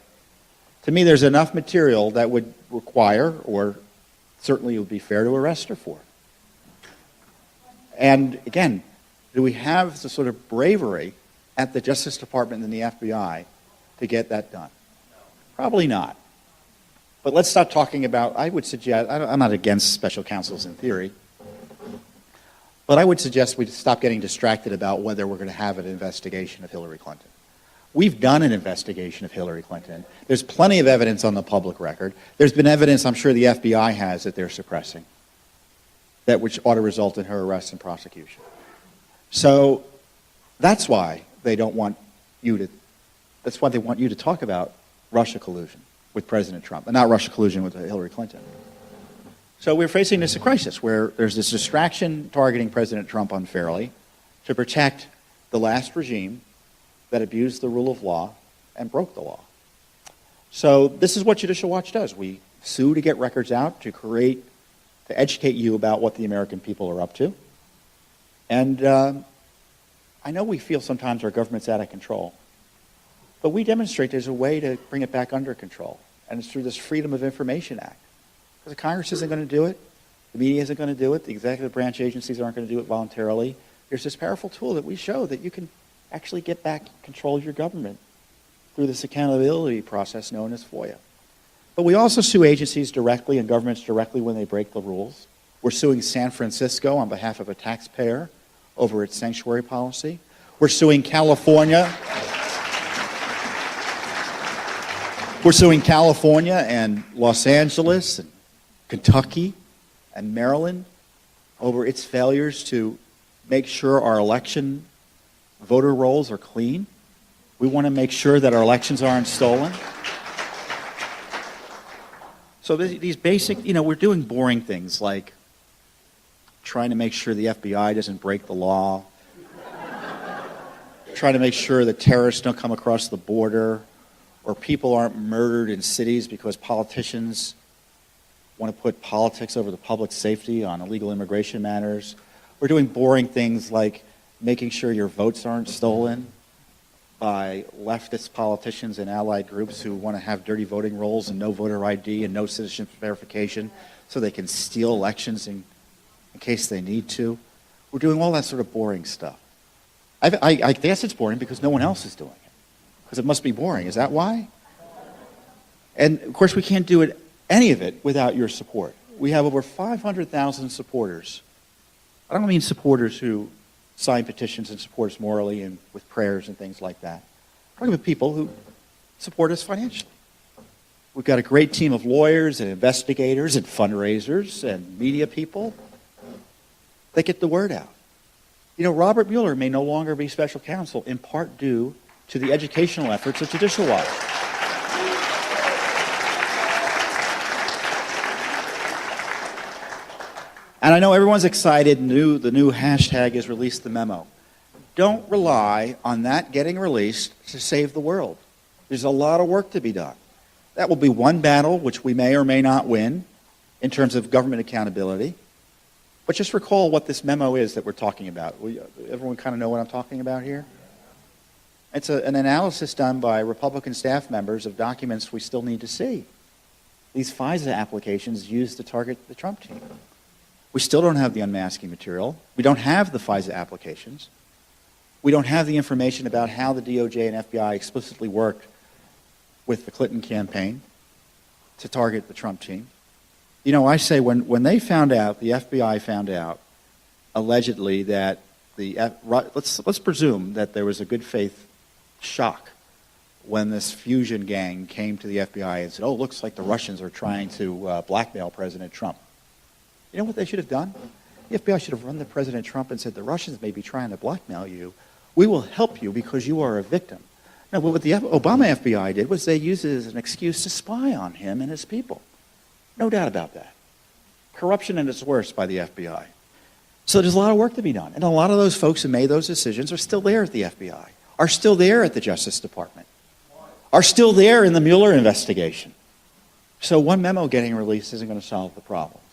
To me, there's enough material that would require, or certainly it would be fair to arrest her for. And again, do we have the sort of bravery at the Justice Department and the FBI to get that done? Probably not. But let's stop talking about, I would suggest, I'm not against special counsels in theory, but I would suggest we stop getting distracted about whether we're going to have an investigation of Hillary Clinton. We've done an investigation of Hillary Clinton. There's plenty of evidence on the public record. There's been evidence I'm sure the FBI has that they're suppressing, that which ought to result in her arrest and prosecution. So that's why they don't want you to, that's why they want you to talk about Russia collusion with President Trump, and not Russia collusion with Hillary Clinton. So we're facing this crisis where there's this distraction targeting President Trump unfairly to protect the last regime that abused the rule of law and broke the law. So this is what Judicial Watch does. We sue to get records out, to educate you about what the American people are up to. And I know we feel sometimes our government's out of control, but we demonstrate there's a way to bring it back under control, and it's through this Freedom of Information Act. Because the Congress isn't going to do it, the media isn't going to do it, the executive branch agencies aren't going to do it voluntarily. There's this powerful tool that we show that you can actually get back control of your government through this accountability process known as FOIA. But we also sue agencies directly and governments directly when they break the rules. We're suing San Francisco on behalf of a taxpayer over its sanctuary policy. We're suing California. We're suing California and Los Angeles and Kentucky and Maryland over its failures to make sure our election voter rolls are clean. We want to make sure that our elections aren't stolen. So these basic, we're doing boring things like trying to make sure the FBI doesn't break the law, trying to make sure that terrorists don't come across the border, or people aren't murdered in cities because politicians want to put politics over the public safety on illegal immigration matters. We're doing boring things like making sure your votes aren't stolen by leftist politicians and allied groups who want to have dirty voting rolls and no voter ID and no citizenship verification so they can steal elections in case they need to. We're doing all that sort of boring stuff. I guess it's boring because no one else is doing it. Because it must be boring. Is that why? And, of course, we can't do any of it without your support. We have over 500,000 supporters. I don't mean supporters who sign petitions and support us morally and with prayers and things like that. I'm talking about people who support us financially. We've got a great team of lawyers and investigators and fundraisers and media people that get the word out. Robert Mueller may no longer be special counsel, in part due to the educational efforts of Judicial Watch. And I know everyone's excited, the new hashtag is release the memo. Don't rely on that getting released to save the world. There's a lot of work to be done. That will be one battle which we may or may not win in terms of government accountability. But just recall what this memo is that we're talking about. Everyone kind of know what I'm talking about here? It's an analysis done by Republican staff members of documents we still need to see. These FISA applications used to target the Trump team. We still don't have the unmasking material. We don't have the FISA applications. We don't have the information about how the DOJ and FBI explicitly worked with the Clinton campaign to target the Trump team. I say when they found out, the FBI found out, allegedly, that let's presume that there was a good faith shock when this fusion gang came to the FBI and said, oh, looks like the Russians are trying to blackmail President Trump. You know what they should have done? The FBI should have run to President Trump and said, the Russians may be trying to blackmail you. We will help you because you are a victim. Now, what the Obama FBI did was they used it as an excuse to spy on him and his people. No doubt about that. Corruption at its worst by the FBI. So there's a lot of work to be done. And a lot of those folks who made those decisions are still there at the FBI, are still there at the Justice Department, are still there in the Mueller investigation. So one memo getting released isn't going to solve the problems.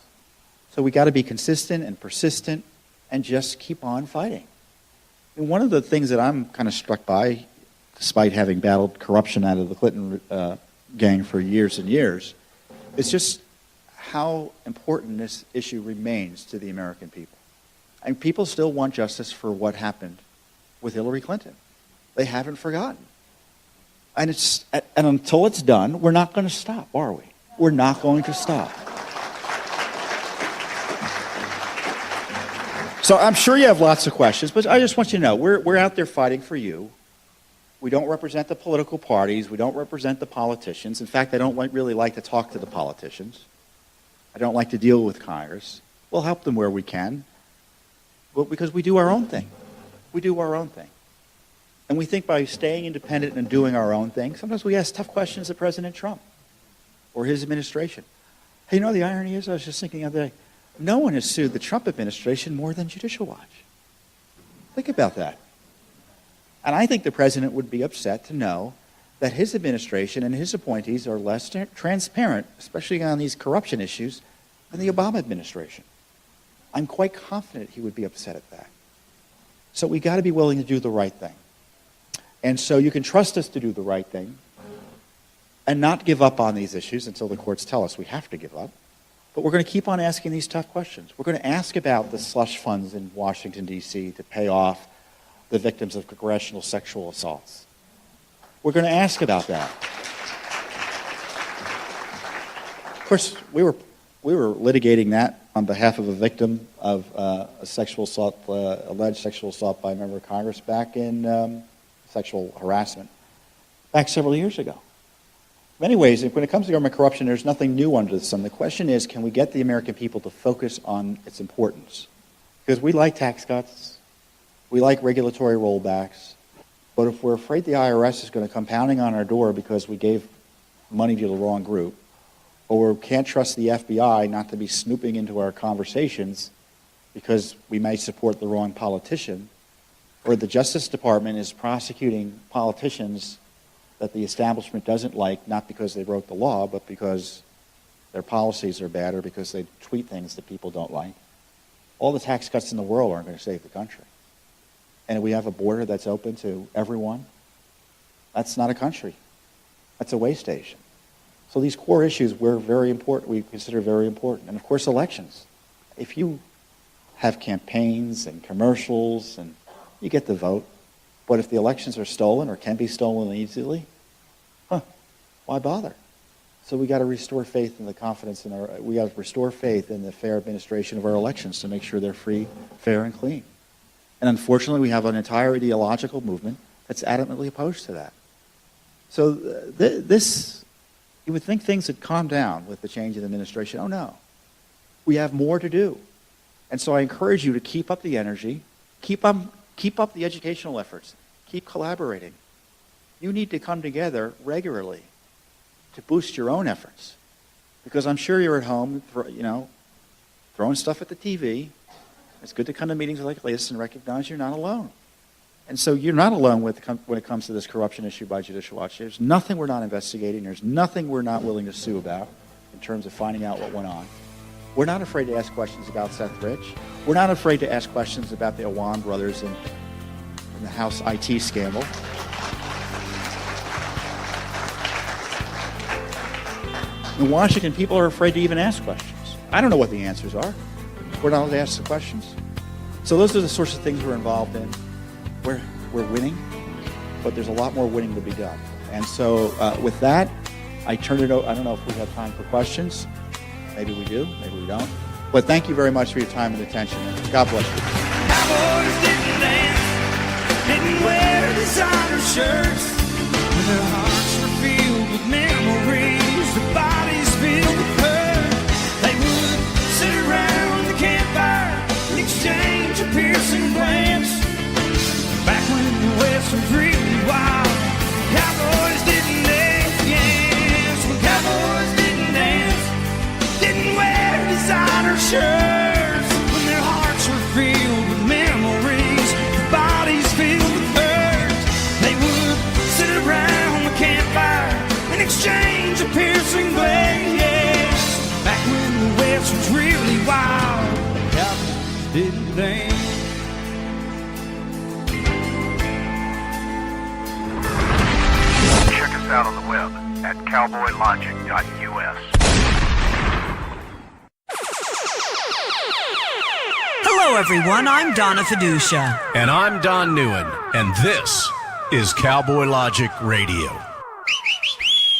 So we got to be consistent and persistent and just keep on fighting. And one of the things that I'm kind of struck by, despite having battled corruption out of the Clinton gang for years and years, is just how important this issue remains to the American people. And people still want justice for what happened with Hillary Clinton. They haven't forgotten. And until it's done, we're not going to stop, are we? We're not going to stop. So I'm sure you have lots of questions, but I just want you to know, we're out there fighting for you. We don't represent the political parties. We don't represent the politicians. In fact, I don't really like to talk to the politicians. I don't like to deal with Congress. We'll help them where we can, well, because we do our own thing. We do our own thing. And we think by staying independent and doing our own thing, sometimes we ask tough questions of President Trump or his administration. Hey, the irony is, I was just thinking the other day, no one has sued the Trump administration more than Judicial Watch. Think about that. And I think the president would be upset to know that his administration and his appointees are less transparent, especially on these corruption issues, than the Obama administration. I'm quite confident he would be upset at that. So we got to be willing to do the right thing. And so you can trust us to do the right thing and not give up on these issues until the courts tell us we have to give up. But we're going to keep on asking these tough questions. We're going to ask about the slush funds in Washington, D.C. to pay off the victims of congressional sexual assaults. We're going to ask about that. Of course, we were litigating that on behalf of a victim of a sexual assault, alleged sexual assault by a member of Congress back in sexual harassment, back several years ago. In many ways, when it comes to government corruption, there's nothing new under the sun. The question is, can we get the American people to focus on its importance? Because we like tax cuts, we like regulatory rollbacks, but if we're afraid the IRS is going to come pounding on our door because we gave money to the wrong group, or we can't trust the FBI not to be snooping into our conversations because we may support the wrong politician, or the Justice Department is prosecuting politicians that the establishment doesn't like, not because they wrote the law, but because their policies are bad or because they tweet things that people don't like, all the tax cuts in the world aren't going to save the country. And if we have a border that's open to everyone, that's not a country. That's a way station. So these core issues we consider very important. And of course, elections. If you have campaigns and commercials and you get the vote, but if the elections are stolen or can be stolen easily, why bother? So we got to restore faith in the confidence we got to restore faith in the fair administration of our elections to make sure they're free, fair, and clean. And unfortunately, we have an entire ideological movement that's adamantly opposed to that. So you would think things had calmed down with the change in administration. Oh no, we have more to do. And so I encourage you to keep up the energy, keep up the educational efforts, keep collaborating. You need to come together regularly to boost your own efforts. Because I'm sure you're at home, throwing stuff at the TV. It's good to come to meetings like this and recognize you're not alone. And so you're not alone when it comes to this corruption issue by Judicial Watch. There's nothing we're not investigating. There's nothing we're not willing to sue about in terms of finding out what went on. We're not afraid to ask questions about Seth Rich. We're not afraid to ask questions about the Awan brothers and the House IT scandal. In Washington, people are afraid to even ask questions. I don't know what the answers are. We're not allowed to ask the questions. So those are the sorts of things we're involved in. We're winning, but there's a lot more winning to be done. And so with that, I turn it over. I don't know if we have time for questions. Maybe we do, maybe we don't. But thank you very much for your time and attention. And God bless you. Cowboys didn't dance, didn't wear designer shirts. Their hearts were filled with memories, their bodies filled with hurt. They would sit around the campfire and exchange a piercing glance. Back when the West was really wild, cowboys didn't dance. When cowboys didn't dance, didn't wear designer shirts. When their hearts were filled with memories, their bodies filled with hurt. They would sit around the campfire and exchange a piercing glance. Back when the West was really wild, cowboys didn't dance. Check us out on the web at cowboylogic.us. Hello, everyone. I'm Donna Fiducia. And I'm Don Neuen, and this is Cowboy Logic Radio.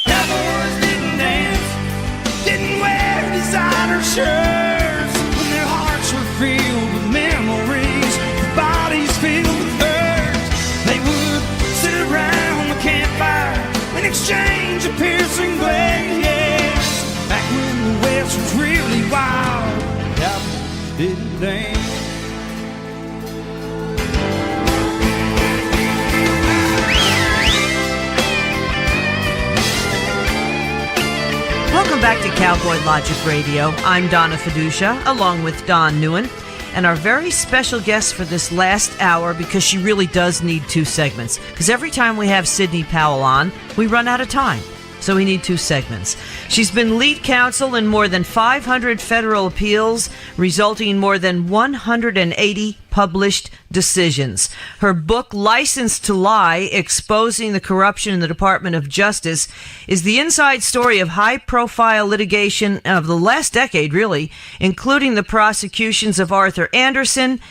Cowboys didn't dance, didn't wear designer shirts. When their hearts were filled with memories, their bodies filled with hurt. They would sit around the campfire and exchange a piercing glance. Back when the West was really wild, cowboys didn't dance. Welcome back to Cowboy Logic Radio. I'm Donna Fiducia, along with Don Neuen. and our very special guest for this last hour, because she really does need 2 segments. Because every time we have Sidney Powell on, we run out of time. So we need 2 segments. She's been lead counsel in more than 500 federal appeals, resulting in more than 180 published decisions. Her book, License to Lie, Exposing the Corruption in the Department of Justice, is the inside story of high-profile litigation of the last decade, really, including the prosecutions of Arthur Anderson,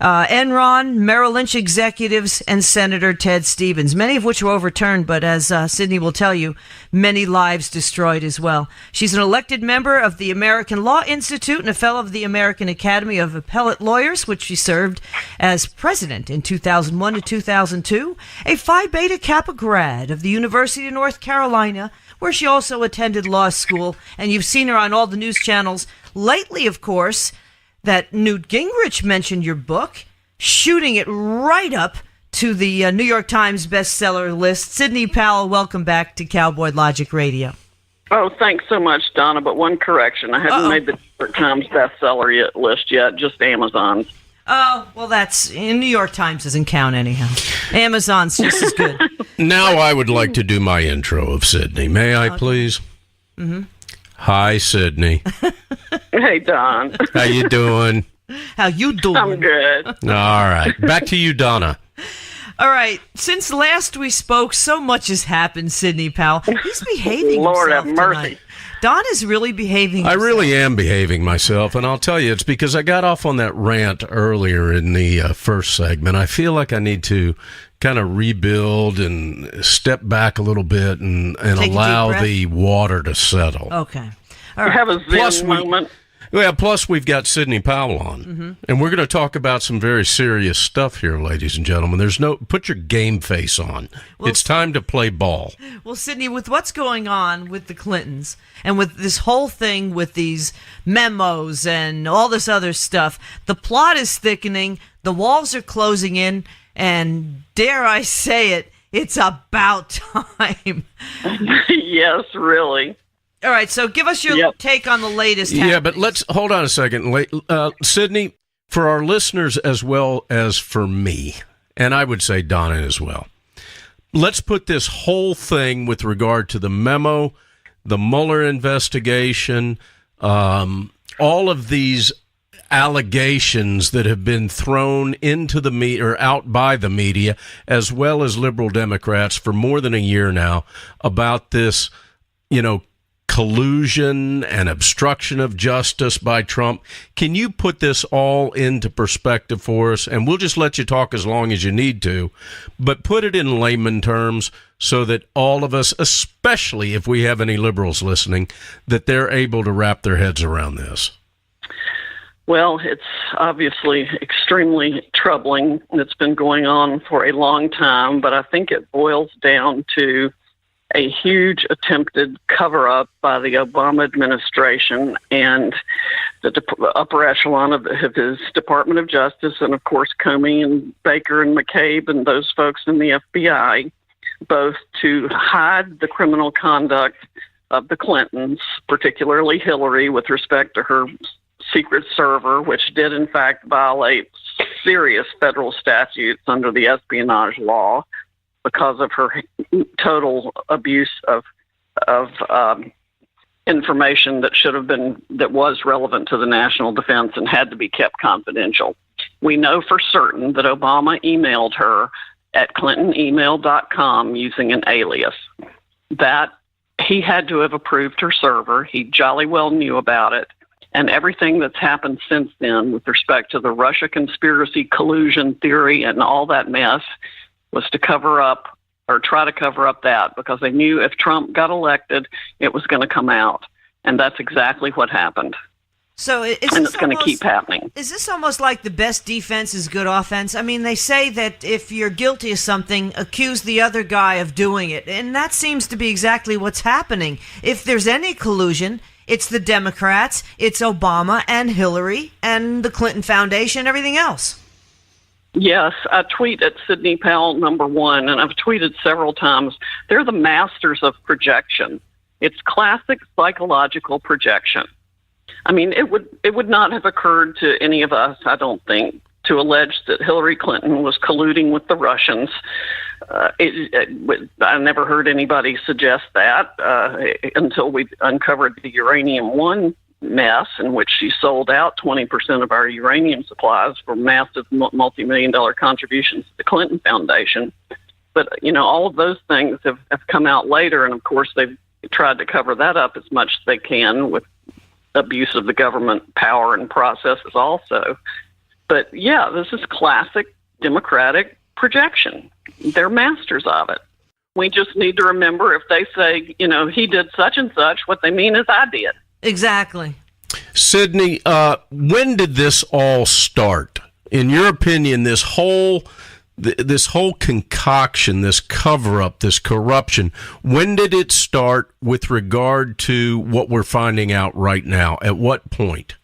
Enron, Merrill Lynch executives, and Senator Ted Stevens, many of which were overturned, but as Sidney will tell you, many lives destroyed as well. She's an elected member of the American Law Institute and a fellow of the American Academy of Appellate Lawyers, which she served as president in 2001 to 2002, a Phi Beta Kappa grad of the University of North Carolina, where she also attended law school, and you've seen her on all the news channels. Lately, of course, that Newt Gingrich mentioned your book, shooting it right up to the New York Times bestseller list. Sidney Powell, welcome back to Cowboy Logic Radio. Oh, thanks so much, Donna, but one correction. I haven't made the New York Times bestseller list yet, just Amazon's. Oh, well, that's in New York Times doesn't count anyhow. Amazon's just as good. Now I would like to do my intro of Sidney. May I, please? Mm-hmm. Hi, Sidney. Hey, Don. How you doing? How you doing? I'm good. All right. Back to you, Donna. All right. Since last we spoke, so much has happened, Sidney Powell. He's behaving Lord himself have mercy. tonight. Don is really behaving himself. I really am behaving myself, and I'll tell you, it's because I got off on that rant earlier in the first segment. I feel like I need to kind of rebuild and step back a little bit and allow the water to settle. Okay. All right. Have a zen moment. Plus we've got Sidney Powell on, and we're going to talk about some very serious stuff here, ladies and gentlemen. Put your game face on. Well, it's time to play ball. Well, Sidney, with what's going on with the Clintons and with this whole thing with these memos and all this other stuff, the plot is thickening, the walls are closing in, and dare I say it, it's about time. Yes, really. All right, so give us your take on the latest happenings. Yeah, but let's hold on a second. Sidney, for our listeners as well as for me, and I would say Donna as well, let's put this whole thing with regard to the memo, the Mueller investigation, all of these allegations that have been thrown into the media or out by the media, as well as liberal Democrats for more than a year now about this, collusion and obstruction of justice by Trump. Can you put this all into perspective for us? And we'll just let you talk as long as you need to, but put it in layman terms so that all of us, especially if we have any liberals listening, that they're able to wrap their heads around this. Well, it's obviously extremely troubling. It's been going on for a long time, but I think it boils down to a huge attempted cover-up by the Obama administration and the upper echelon of his Department of Justice, and of course Comey and Baker and McCabe and those folks in the FBI, both to hide the criminal conduct of the Clintons, particularly Hillary, with respect to her secret server, which did in fact violate serious federal statutes under the espionage law, because of her total abuse of information that was relevant to the national defense and had to be kept confidential. We know for certain that Obama emailed her at clintonemail.com using an alias. That he had to have approved her server. He jolly well knew about it. And everything that's happened since then with respect to the Russia conspiracy collusion theory and all that mess was to cover up or try to cover up that, because they knew if Trump got elected, it was going to come out. And that's exactly what happened. So and it's going to keep happening. Is this almost like the best defense is good offense? I mean, they say that if you're guilty of something, accuse the other guy of doing it. And that seems to be exactly what's happening. If there's any collusion, it's the Democrats, it's Obama and Hillary and the Clinton Foundation and everything else. Yes, I tweet at Sidney Powell #1, and I've tweeted several times. They're the masters of projection. It's classic psychological projection. I memean, it would not have occurred to any of us, I don't think, to allege that Hillary Clinton was colluding with the Russians. I never heard anybody suggest that until we uncovered the Uranium One mess, in which she sold out 20% of our uranium supplies for massive multi-million-dollar contributions to the Clinton Foundation. But, all of those things have come out later, and of course they've tried to cover that up as much as they can with abuse of the government power and processes also. But yeah, this is classic Democratic projection. They're masters of it. We just need to remember, if they say, he did such and such, what they mean is I did. Exactly. Sidney, when did this all start? In your opinion, this whole concoction, this cover-up, this corruption, when did it start with regard to what we're finding out right now? At what point?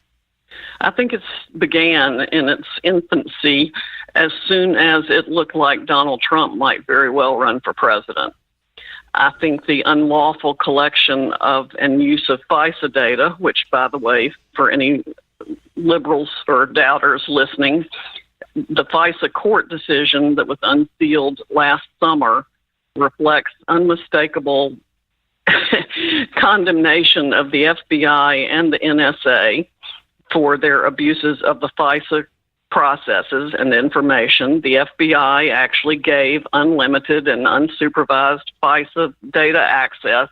I think it began in its infancy as soon as it looked like Donald Trump might very well run for president. I think the unlawful collection of and use of FISA data, which, by the way, for any liberals or doubters listening, the FISA court decision that was unsealed last summer reflects unmistakable condemnation of the FBI and the NSA for their abuses of the FISA processes and information. The FBI actually gave unlimited and unsupervised FISA data access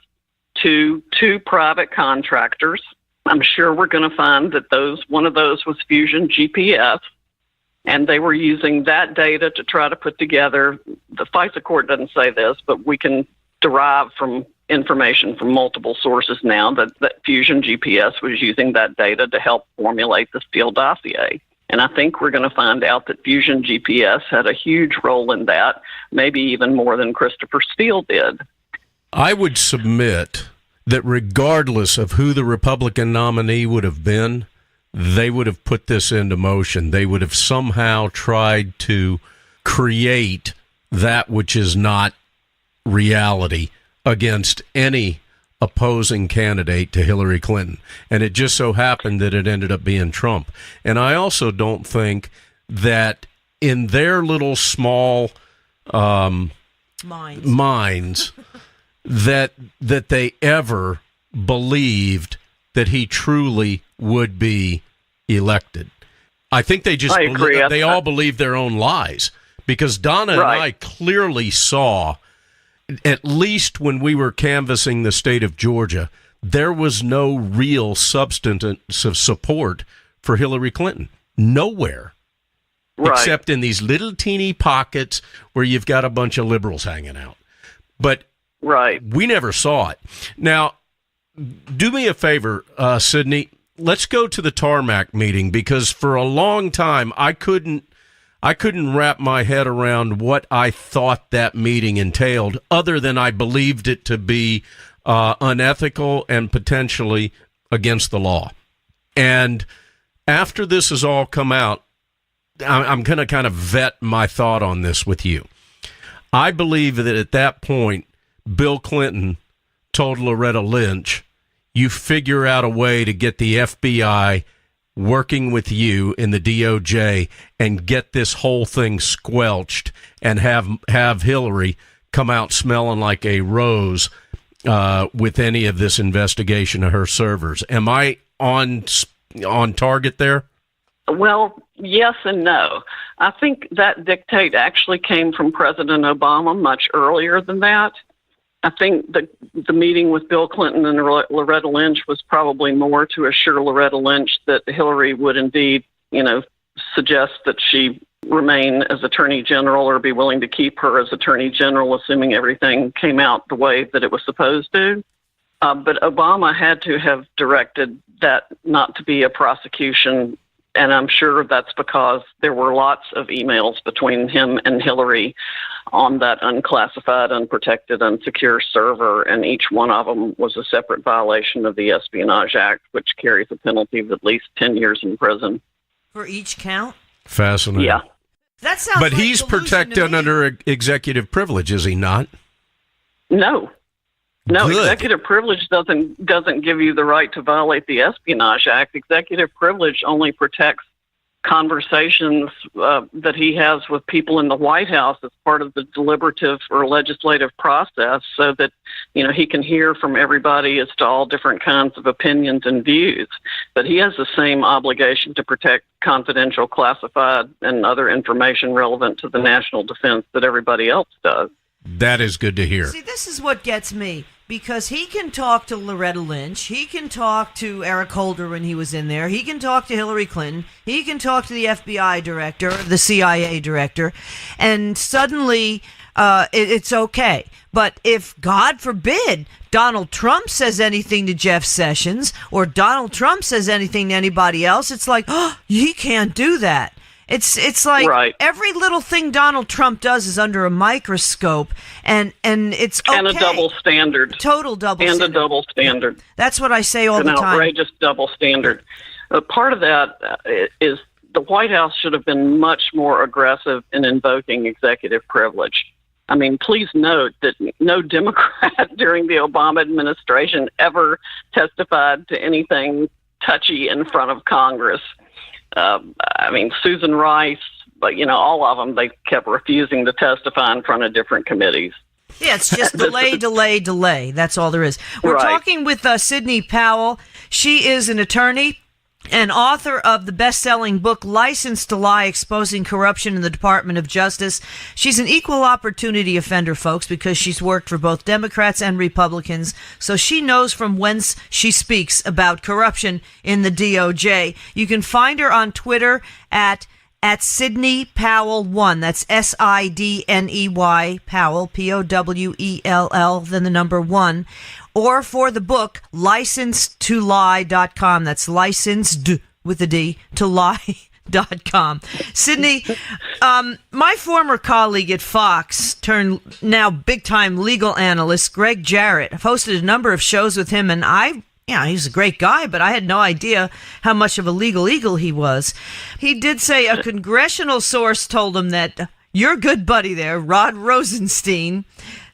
to two private contractors. I'm sure we're going to find that one of those was Fusion GPS, and they were using that data to try to put together, the FISA court doesn't say this, but we can derive from information from multiple sources now that Fusion GPS was using that data to help formulate the Steele dossier. And I think we're going to find out that Fusion GPS had a huge role in that, maybe even more than Christopher Steele did. I would submit that regardless of who the Republican nominee would have been, they would have put this into motion. They would have somehow tried to create that which is not reality against any opposing candidate to Hillary Clinton. And it just so happened that it ended up being Trump. And I also don't think that in their little small minds that they ever believed that he truly would be elected. I think they just they all believe their own lies, because Donna and I clearly saw, at least when we were canvassing the state of Georgia, there was no real substantive support for Hillary Clinton. Nowhere. Except in these little teeny pockets where you've got a bunch of liberals hanging out. But we never saw it. Now, do me a favor, Sidney. Let's go to the tarmac meeting, because for a long time I couldn't wrap my head around what I thought that meeting entailed, other than I believed it to be unethical and potentially against the law. And after this has all come out, I'm going to kind of vet my thought on this with you. I believe that at that point, Bill Clinton told Loretta Lynch, you figure out a way to get the FBI working with you in the DOJ and get this whole thing squelched and have Hillary come out smelling like a rose with any of this investigation of her servers. Am I on target there? Well, yes and no. I think that dictate actually came from President Obama much earlier than that. I think the meeting with Bill Clinton and Loretta Lynch was probably more to assure Loretta Lynch that Hillary would indeed, suggest that she remain as Attorney General, or be willing to keep her as Attorney General, assuming everything came out the way that it was supposed to. But Obama had to have directed that not to be a prosecution, and I'm sure that's because there were lots of emails between him and Hillary on that unclassified, unprotected, unsecure server, and each one of them was a separate violation of the Espionage Act, which carries a penalty of at least 10 years in prison. For each count? Fascinating. Yeah. That sounds But like he's protected under executive privilege, is he not? No. No, good. executive privilege doesn't give you the right to violate the Espionage Act. Executive privilege only protects conversations that he has with people in the White House as part of the deliberative or legislative process, so that he can hear from everybody as to all different kinds of opinions and views. But he has the same obligation to protect confidential, classified, and other information relevant to the national defense that everybody else does. That is good to hear. See, this is what gets me, because he can talk to Loretta Lynch, he can talk to Eric Holder when he was in there, he can talk to Hillary Clinton, he can talk to the FBI director, the CIA director, and suddenly it's okay. But if, God forbid, Donald Trump says anything to Jeff Sessions, or Donald Trump says anything to anybody else, it's like, oh, he can't do that. It's like right. Every little thing Donald Trump does is under a microscope, and it's okay. And a double standard. Total double standard. standard. And a double standard. That's what I say all the An time. outrageous double standard. Part of that is the White House should have been much more aggressive in invoking executive privilege. I mean, please note that no Democrat during the Obama administration ever testified to anything touchy in front of Congress. I mean, Susan Rice, but all of them, they kept refusing to testify in front of different committees. Yeah, it's just delay. That's all there is. We're Right. talking with Sidney Powell. She is an attorney and author of the best-selling book, License to Lie, Exposing Corruption in the Department of Justice. She's an equal opportunity offender, folks, because she's worked for both Democrats and Republicans, so she knows from whence she speaks about corruption in the DOJ. You can find her on Twitter at Sidney Powell 1. That's SIDNEY Powell, POWELL, then the number 1. Or for the book, licensedtolie.com. That's licensed with a D to lie.com. Sidney, my former colleague at Fox, turned now big-time legal analyst, Greg Jarrett, I've hosted a number of shows with him, and he's a great guy, but I had no idea how much of a legal eagle he was. He did say a congressional source told him that your good buddy there, Rod Rosenstein,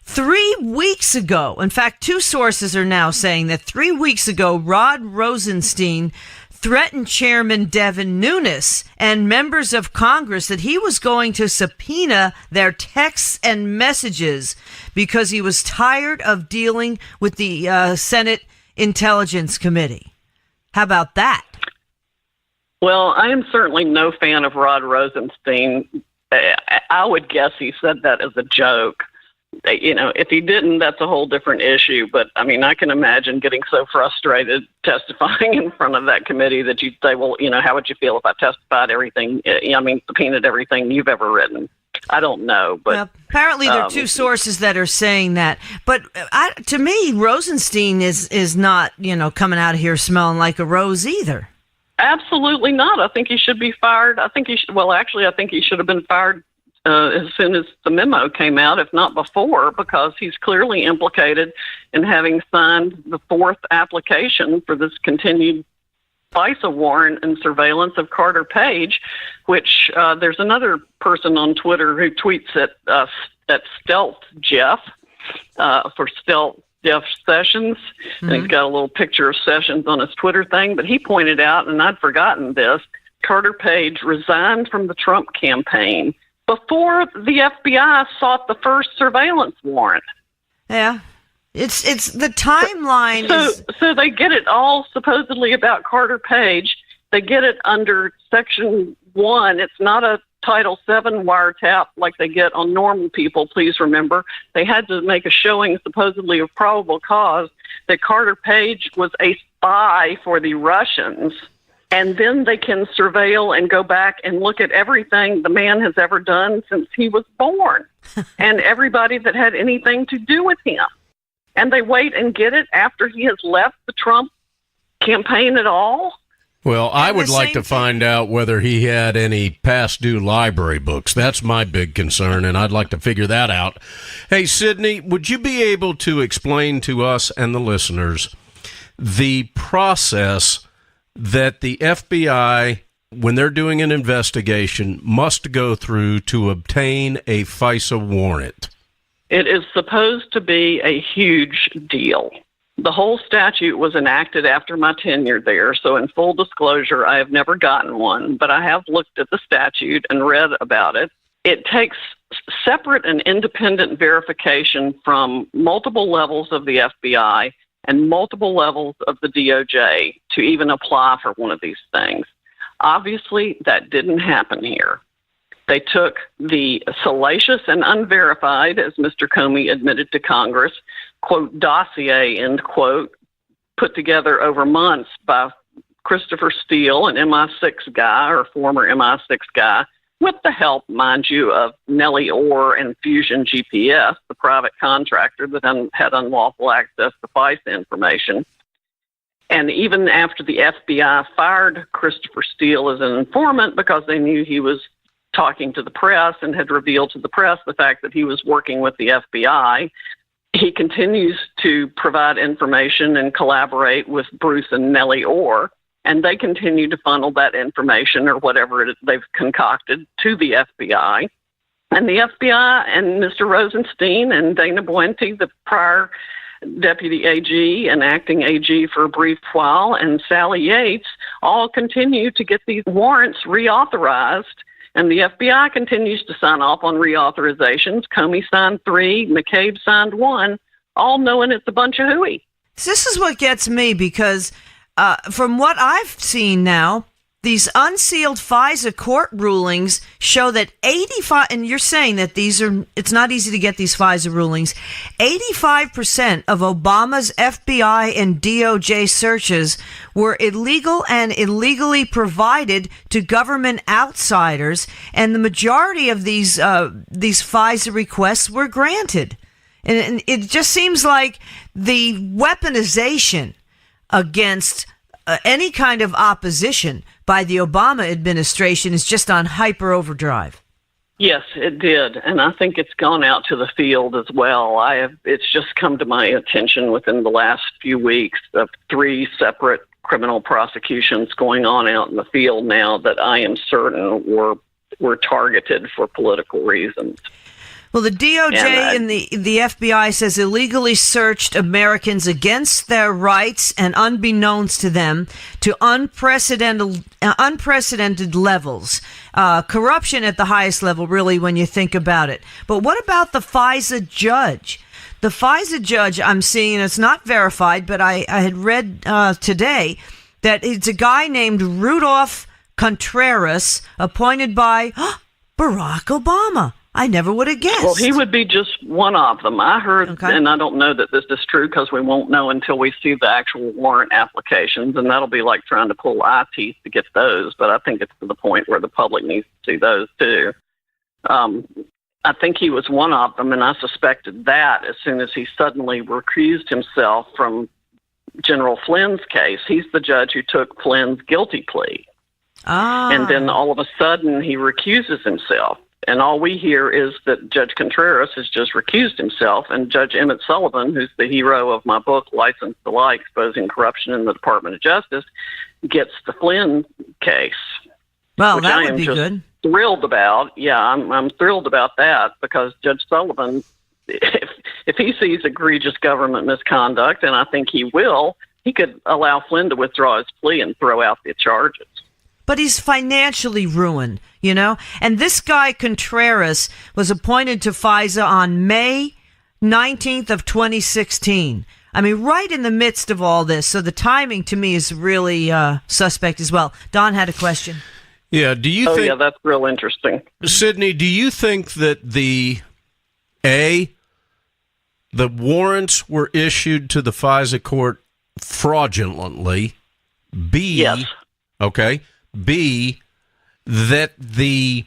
3 weeks ago, in fact, 2 sources are now saying that 3 weeks ago, Rod Rosenstein threatened Chairman Devin Nunes and members of Congress that he was going to subpoena their texts and messages because he was tired of dealing with the Senate Intelligence Committee. How about that? Well, I am certainly no fan of Rod Rosenstein. I would guess he said that as a joke. If he didn't, that's a whole different issue. But, I mean, I can imagine getting so frustrated testifying in front of that committee that you'd say, well, how would you feel if I testified everything, subpoenaed everything you've ever written? I don't know. But well, apparently there are 2 sources that are saying that. But to me, Rosenstein is not, coming out of here smelling like a rose either. Absolutely not. I think he should be fired. I think he should have been fired as soon as the memo came out, if not before, because he's clearly implicated in having signed the 4th application for this continued FISA warrant and surveillance of Carter Page, which there's another person on Twitter who tweets at Stealth Jeff for Stealth Jeff Sessions, and he's got a little picture of Sessions on his Twitter thing, but he pointed out, and I'd forgotten this, Carter Page resigned from the Trump campaign before the FBI sought the first surveillance warrant. Yeah. It's the timeline. So they get it all supposedly about Carter Page. They get it under Section 1. It's not a Title VII wiretap like they get on normal people, please remember. They had to make a showing supposedly of probable cause that Carter Page was a spy for the Russians. And then they can surveil and go back and look at everything the man has ever done since he was born and everybody that had anything to do with him. And they wait and get it after he has left the Trump campaign at all. Well, I would like to find out whether he had any past due library books. That's my big concern, and I'd like to figure that out. Hey, Sidney, would you be able to explain to us and the listeners the process that the FBI, when they're doing an investigation, must go through to obtain a FISA warrant? It is supposed to be a huge deal. The whole statute was enacted after my tenure there, so in full disclosure, I have never gotten one, but I have looked at the statute and read about it. It takes separate and independent verification from multiple levels of the FBI and multiple levels of the DOJ to even apply for one of these things. Obviously, that didn't happen here. They took the salacious and unverified, as Mr. Comey admitted to Congress, quote, dossier, end quote, put together over months by Christopher Steele, an MI6 guy or former MI6 guy, with the help, mind you, of Nellie Orr and Fusion GPS, the private contractor that had unlawful access to FISA information. And even after the FBI fired Christopher Steele as an informant because they knew he was talking to the press and had revealed to the press the fact that he was working with the FBI, he continues to provide information and collaborate with Bruce and Nellie Orr, and they continue to funnel that information or whatever they've concocted to the FBI. And the FBI and Mr. Rosenstein and Dana Boente, the prior deputy AG and acting AG for a brief while, and Sally Yates all continue to get these warrants reauthorized. And the FBI continues to sign off on reauthorizations. Comey signed 3, McCabe signed 1, all knowing it's a bunch of hooey. This is what gets me because from what I've seen now, these unsealed FISA court rulings show that 85, and you're saying that it's not easy to get these FISA rulings, 85% of Obama's FBI and DOJ searches were illegal and illegally provided to government outsiders, and the majority of these FISA requests were granted. And it just seems like the weaponization against any kind of opposition by the Obama administration is just on hyper overdrive. Yes, it did. And I think it's gone out to the field as well. It's just come to my attention within the last few weeks of 3 separate criminal prosecutions going on out in the field now that I am certain were targeted for political reasons. Well, the DOJ and the FBI says illegally searched Americans against their rights and unbeknownst to them to unprecedented levels. Corruption at the highest level, really, when you think about it. But what about the FISA judge? The FISA judge I'm seeing, it's not verified, but I had read today that it's a guy named Rudolph Contreras, appointed by Barack Obama. I never would have guessed. Well, he would be just one of them. I heard, and I don't know that this is true because we won't know until we see the actual warrant applications, and that'll be like trying to pull eye teeth to get those, but I think it's to the point where the public needs to see those too. I think he was one of them, and I suspected that as soon as he suddenly recused himself from General Flynn's case. He's the judge who took Flynn's guilty plea. And then all of a sudden he recuses himself. And all we hear is that Judge Contreras has just recused himself, and Judge Emmett Sullivan, who's the hero of my book, License to Lie, Exposing Corruption in the Department of Justice, gets the Flynn case. Well, that would be good. Thrilled about. Yeah, I'm thrilled about that because Judge Sullivan, if he sees egregious government misconduct, and I think he will, he could allow Flynn to withdraw his plea and throw out the charges. But he's financially ruined, you know? And this guy, Contreras, was appointed to FISA on May 19th of 2016. I mean, right in the midst of all this. So the timing to me is really suspect as well. Don had a question. Yeah, do you think... yeah, that's real interesting. Sydney, do you think that the warrants were issued to the FISA court fraudulently? Yes. Okay. B, that the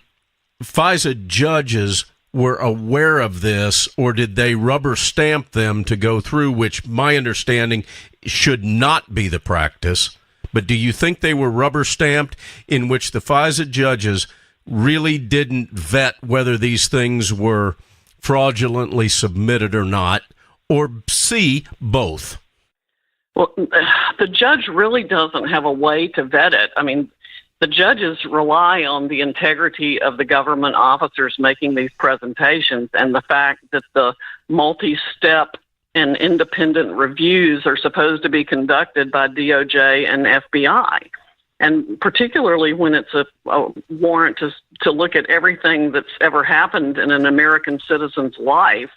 FISA judges were aware of this, or did they rubber stamp them to go through, which my understanding should not be the practice. But do you think they were rubber stamped, in which the FISA judges really didn't vet whether these things were fraudulently submitted or not, or C, both? Well, the judge really doesn't have a way to vet it. I mean, the judges rely on the integrity of the government officers making these presentations and the fact that the multi-step and independent reviews are supposed to be conducted by DOJ and FBI. And particularly when it's a warrant to look at everything that's ever happened in an American citizen's life,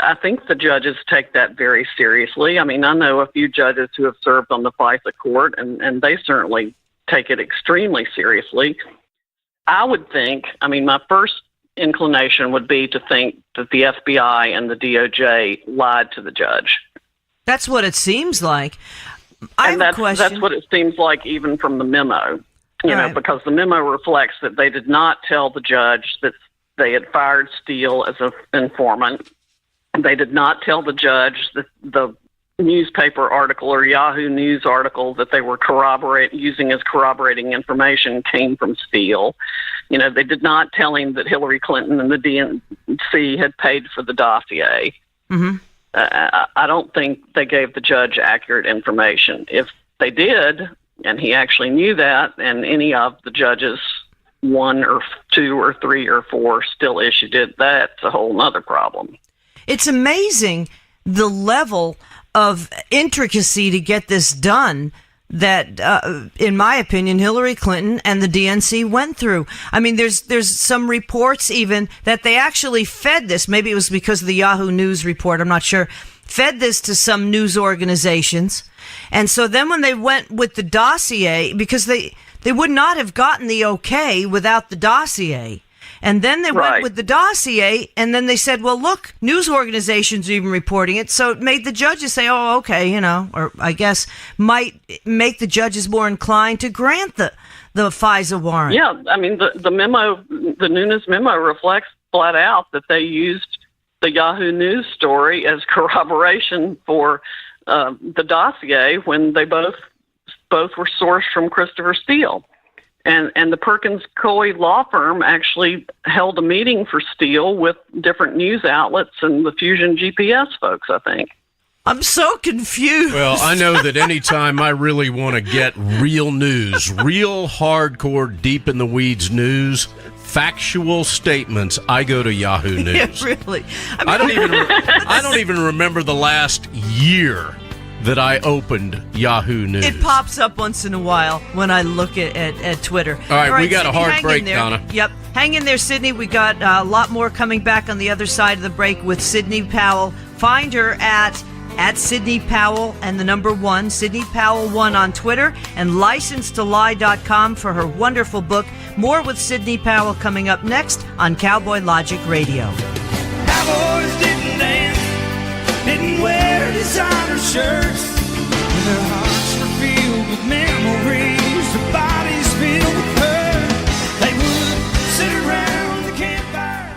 I think the judges take that very seriously. I mean, I know a few judges who have served on the FISA court, and they certainly take it extremely seriously. I would think, I mean, my first inclination would be to think that the FBI and the DOJ lied to the judge. That's what it seems like. I have a question. That's what it seems like even from the memo, you know, because the memo reflects that they did not tell the judge that they had fired Steele as an informant. They did not tell the judge that the newspaper article or Yahoo News article that they were using as corroborating information came from Steele. You know, they did not tell him that Hillary Clinton and the DNC had paid for the dossier. Mm-hmm. I don't think they gave the judge accurate information. If they did, and he actually knew that, and any of the judges, 1 or 2 or 3 or 4, still issued it, that's a whole nother problem. It's amazing the level of intricacy to get this done that, in my opinion, Hillary Clinton and the DNC went through. I mean, there's some reports even that they actually fed this. Maybe it was because of the Yahoo News report. I'm not sure. Fed this to some news organizations. And so then when they went with the dossier, because they would not have gotten the okay without the dossier. And then they went with the dossier, and then they said, well, look, news organizations are even reporting it. So it made the judges say, oh, okay, you know, or I guess might make the judges more inclined to grant the FISA warrant. Yeah, I mean, the memo, the Nunes memo reflects flat out that they used the Yahoo News story as corroboration for the dossier when they both were sourced from Christopher Steele. And the Perkins Coie law firm actually held a meeting for Steele with different news outlets and the Fusion GPS folks, I think. I'm so confused. Well, I know that anytime I really want to get real news, real hardcore, deep in the weeds news, factual statements, I go to Yahoo News. Yeah, really. I don't even remember the last year that I opened Yahoo News. It pops up once in a while when I look at Twitter. All right, we got Sydney, a hard break, Donna. Yep. Hang in there, Sydney. We got a lot more coming back on the other side of the break with Sidney Powell. Find her at Sidney Powell and the number 1, Sidney Powell 1 on Twitter, and licensedtolie.com for her wonderful book. More with Sidney Powell coming up next on Cowboy Logic Radio. Cowboys didn't dance, didn't wear designer shirts. Their hearts were filled with memories, their bodies filled with hurt. They would sit around the campfire.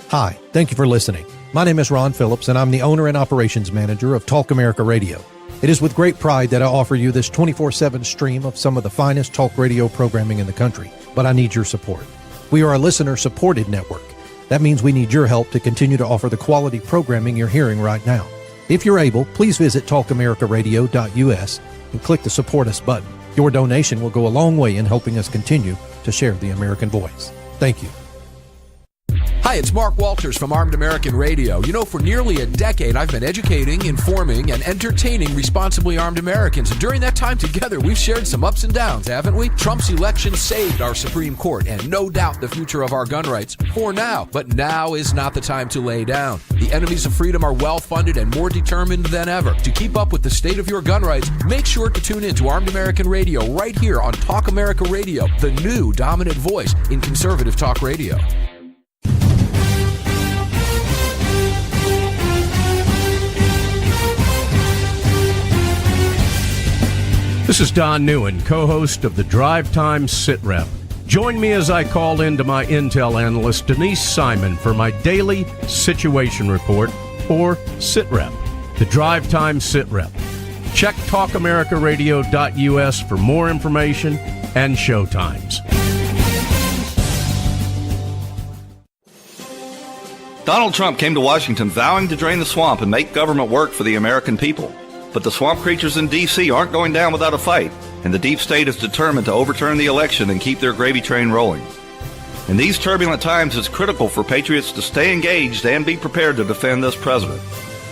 Hi, thank you for listening. My name is Ron Phillips, and I'm the owner and operations manager of Talk America Radio. It is with great pride that I offer you this 24/7 stream of some of the finest talk radio programming in the country, but I need your support. We are a listener-supported network. That means we need your help to continue to offer the quality programming you're hearing right now. If you're able, please visit talkamericaradio.us and click the Support Us button. Your donation will go a long way in helping us continue to share the American voice. Thank you. Hi, it's Mark Walters from Armed American Radio. You know, for nearly a decade, I've been educating, informing, and entertaining responsibly armed Americans. And during that time together, we've shared some ups and downs, haven't we? Trump's election saved our Supreme Court and no doubt the future of our gun rights for now. But now is not the time to lay down. The enemies of freedom are well-funded and more determined than ever. To keep up with the state of your gun rights, make sure to tune in to Armed American Radio right here on Talk America Radio, the new dominant voice in conservative talk radio. This is Don Neuen, co-host of the Drive Time Sit Rep. Join me as I call in to my intel analyst, Denise Simon, for my daily situation report, or Sit Rep, the Drive Time Sit Rep. Check talkamericaradio.us for more information and show times. Donald Trump came to Washington vowing to drain the swamp and make government work for the American people. But the swamp creatures in D.C. aren't going down without a fight. and the deep state is determined to overturn the election and keep their gravy train rolling. In these turbulent times, it's critical for patriots to stay engaged and be prepared to defend this president.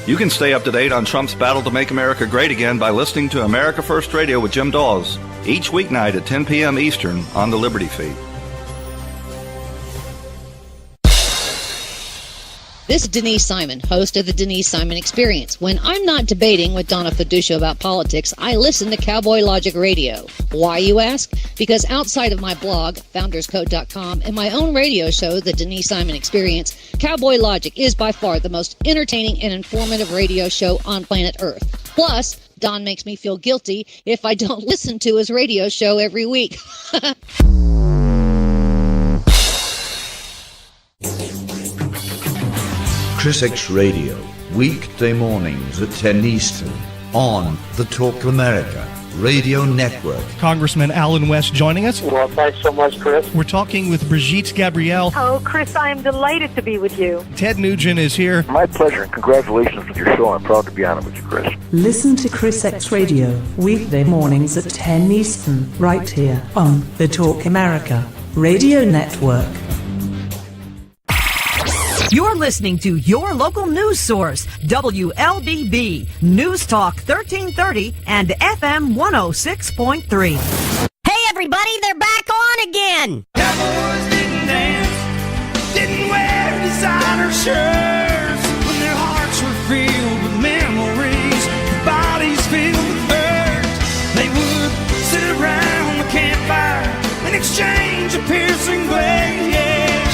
You can stay up to date on Trump's battle to make America great again by listening to America First Radio with Jim Dawes each weeknight at 10 p.m. Eastern on the Liberty Feed. This is Denise Simon, host of the Denise Simon Experience. When I'm not debating with Donna Fiducia about politics, I listen to Cowboy Logic Radio. Why, you ask? Because outside of my blog, founderscode.com, and my own radio show, the Denise Simon Experience, Cowboy Logic is by far the most entertaining and informative radio show on planet Earth. Plus, Don makes me feel guilty if I don't listen to his radio show every week. Chris X Radio, weekday mornings at 10 Eastern, on the Talk America Radio Network. Congressman Alan West joining us. Well, thanks so much, Chris. We're talking with Brigitte Gabrielle. Oh, Chris, I am delighted to be with you. Ted Nugent is here. My pleasure, and congratulations with your show. I'm proud to be on it with you, Chris. Listen to Chris X Radio, weekday mornings at 10 Eastern, right here on the Talk America Radio Network. You're listening to your local news source, WLBB, News Talk 1330 and FM 106.3. Hey, everybody, they're back on again. Cowboys didn't dance, didn't wear designer shirts. When their hearts were filled with memories, their bodies filled with hurt. They would sit around the campfire and exchange a piercing glare, yes.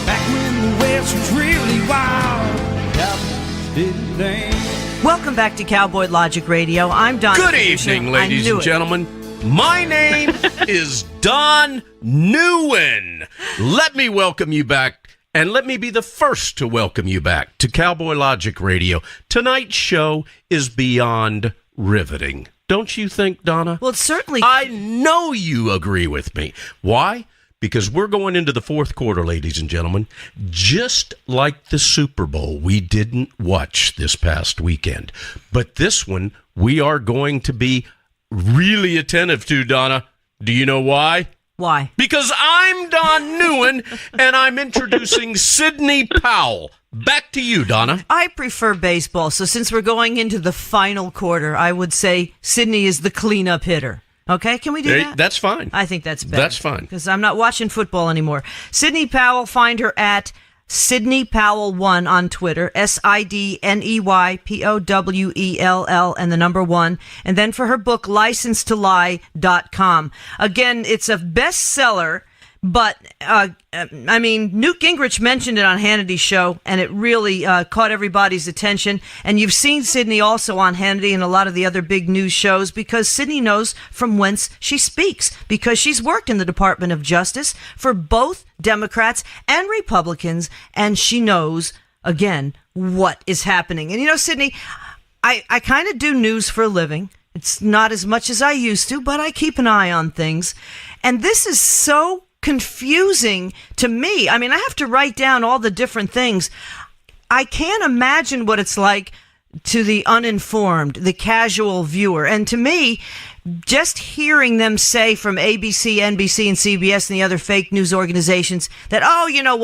Back when the West was really wild, Cowboys didn't dance. Welcome back to Cowboy Logic Radio. I'm Don. Good evening, ladies and gentlemen. My name is Don NEUEN. Let me welcome you back, and let me be the first to welcome you back to Cowboy Logic Radio. Tonight's show is beyond riveting. Don't you think, Donna? Well, certainly. I know you agree with me. Why? Because we're going into the fourth quarter, ladies and gentlemen, just like the Super Bowl we didn't watch this past weekend. But this one, we are going to be really attentive to, Donna. Do you know why? Why? Because I'm Don NEUEN, and I'm introducing Sidney Powell. Back to you, Donna. I prefer baseball, so since we're going into the final quarter, I would say Sidney is the cleanup hitter. Okay, can we do that? That's fine. I think that's better. That's fine. Because I'm not watching football anymore. Sidney Powell, find her at Sidney Powell1 on Twitter, SIDNEYPOWELL, and the number 1. And then for her book, LicenseToLie.com. Again, it's a bestseller. But, Newt Gingrich mentioned it on Hannity's show, and it really caught everybody's attention. And you've seen Sidney also on Hannity and a lot of the other big news shows, because Sidney knows from whence she speaks, because she's worked in the Department of Justice for both Democrats and Republicans, and she knows, again, what is happening. And, Sidney, I kind of do news for a living. It's not as much as I used to, but I keep an eye on things. And this is so confusing to me. I have to write down all the different things. I can't imagine what it's like to the uninformed, the casual viewer. And to me, just hearing them say from ABC, NBC, and CBS and the other fake news organizations that,